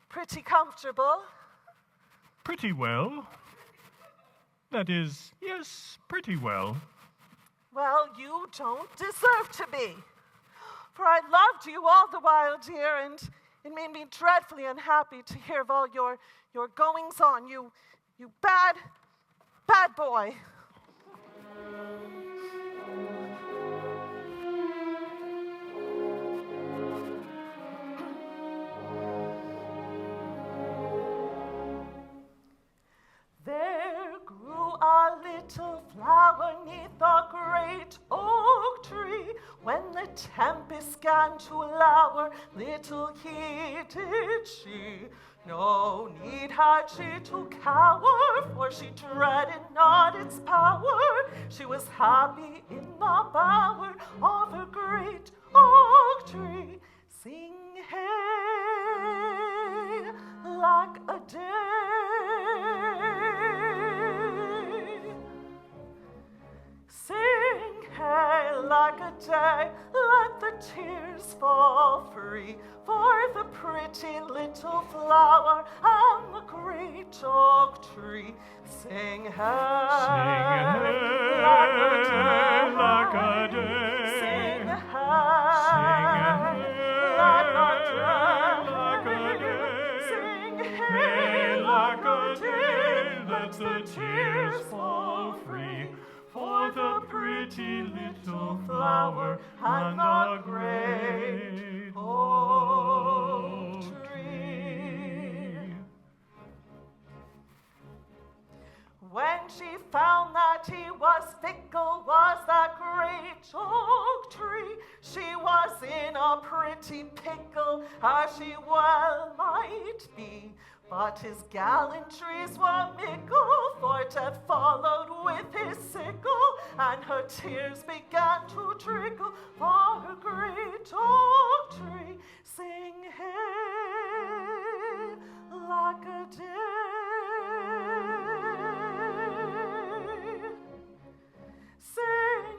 Speaker 3: pretty comfortable?
Speaker 11: Pretty well. That is, yes, pretty well.
Speaker 3: Well, you don't deserve to be. For I loved you all the while, dear, and it made me dreadfully unhappy to hear of all your goings-on. You bad boy. There grew a little flower 'neath a great oak tree. When the tempest 'gan to lower, little heeded she. No need had she to cower, for she dreaded not its power. She was happy in the bower of a great oak tree. Sing hey, like a day. Sing hey, like a day, let the tears fall free for the pretty little flower and the great oak tree. Sing hey, like a day,
Speaker 11: like a day.
Speaker 3: Sing hey, like a day, Sing hey, like a day, let the tears fall free for the pretty little flower and the great oak tree. When she found that he was fickle, was that great oak tree, she was in a pretty pickle, as she well might be. But his gallantries were mickle, for death followed with his sickle, and her tears began to trickle for her great oak tree. Sing hey, like a day. Sing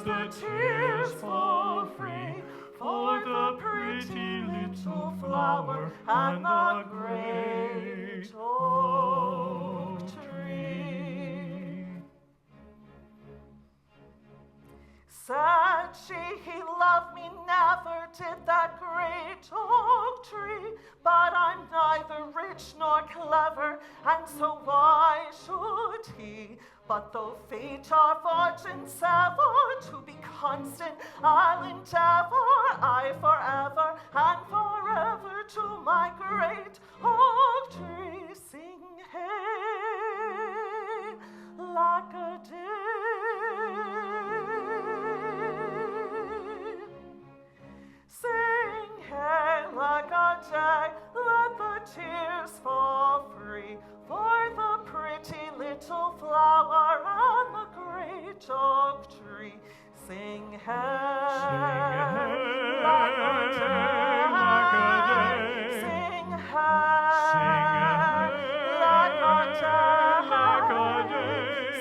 Speaker 3: let the tears fall free for the pretty little flower and the great oak tree. Said she, he loved me never, did that great oak tree. But I'm neither rich nor clever, and so why should he? But though fate or fortune sever, to be constant I'll endeavor, I forever and forever to my great oak tree sing hey, lack-a-day. Sing hey, lack-a-day, let the tears fall free for the pretty little flower and the great oak tree. Sing hey, lack-a-day, sing hey, lack-a-day,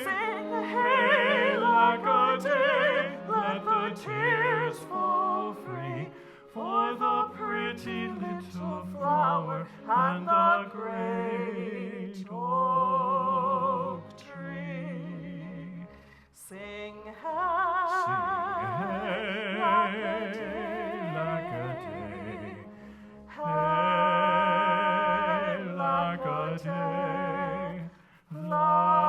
Speaker 3: sing hey, lack-a-day, let the tears fall free for the pretty little flower and the great oak tree. Sing hey, lack-a-day, hey, lack-a-day, lack-a-day,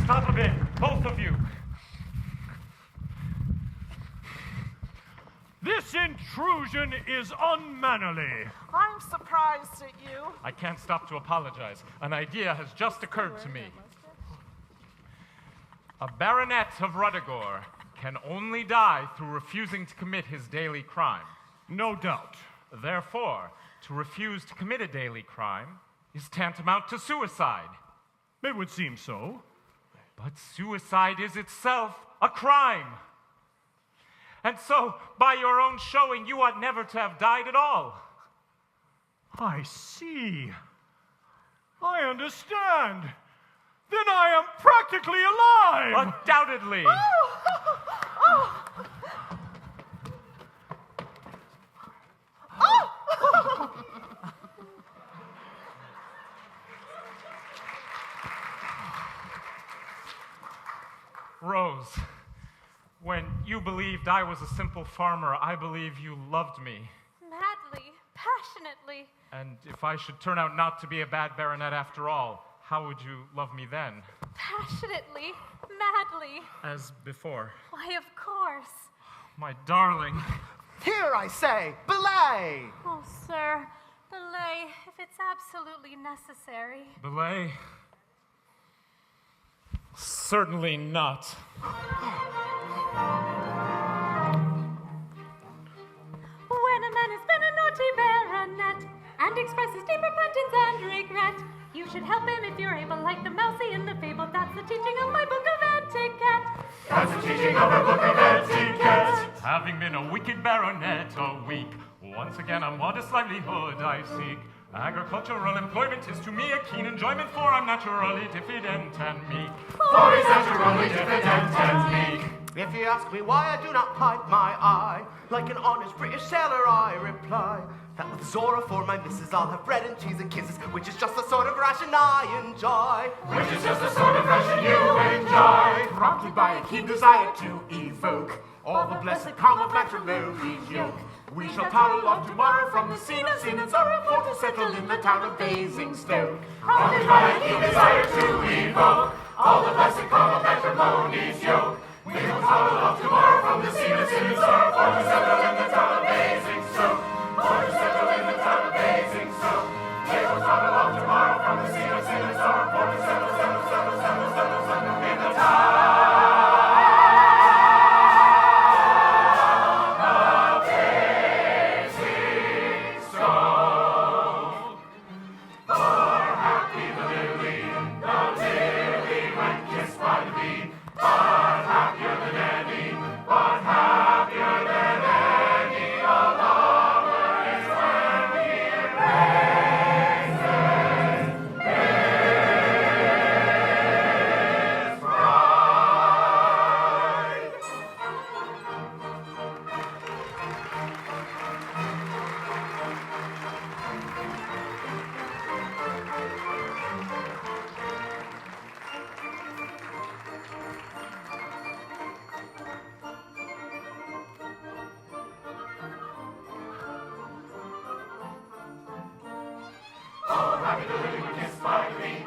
Speaker 7: Stop a bit, both of you.
Speaker 11: This intrusion is unmannerly.
Speaker 3: I'm surprised at you.
Speaker 7: I can't stop to apologize. An idea has just occurred to me. A baronet of Ruggigore can only die through refusing to commit his daily crime.
Speaker 11: No doubt.
Speaker 7: Therefore, to refuse to commit a daily crime is tantamount to suicide.
Speaker 11: It would seem so.
Speaker 7: But suicide is itself a crime. And so, by your own showing, you ought never to have died at all.
Speaker 11: I see. I understand. Then I am practically alive.
Speaker 7: Undoubtedly. Rose, when you believed I was a simple farmer, I believe you loved me.
Speaker 6: Madly, passionately.
Speaker 7: And if I should turn out not to be a bad baronet after all, how would you love me then?
Speaker 6: Passionately, madly.
Speaker 7: As before.
Speaker 6: Why, of course.
Speaker 7: My darling.
Speaker 9: Here, I say, belay!
Speaker 6: Oh, sir, belay if it's absolutely necessary.
Speaker 7: Belay? Certainly not.
Speaker 6: When a man has been a naughty baronet and expresses deep repentance and regret, you should help him if you're able, like the mousie in the fable. That's the teaching of my book of etiquette.
Speaker 7: That's the teaching of a book of etiquette. Having been a wicked baronet a week, once again a modest livelihood I seek. Agricultural employment is to me a keen enjoyment, for I'm naturally diffident and meek.
Speaker 9: For he's naturally diffident and meek. If you ask me why I do not pipe my eye, like an honest British sailor I reply, that with Zora for my missus I'll have bread and cheese and kisses, which is just the sort of ration I enjoy.
Speaker 2: Which is just the sort of ration you enjoy.
Speaker 9: Prompted by a keen desire to evoke all the blessed calm of matrimony's yoke. We shall toddle off tomorrow from the scene of sin and sorrow, for to settle in the town of Basingstoke.
Speaker 2: Prompted by a keen desire to evoke all the blessed calm of matrimony's yoke. We will toddle off tomorrow from the scene of sin and sorrow, for to settle in the town of Basingstoke. For to settle in the town of Basingstoke. We will toddle off tomorrow from the scene of sin and sorrow, for to settle in the town of Basingstoke. happy the lily was kissed by the bee.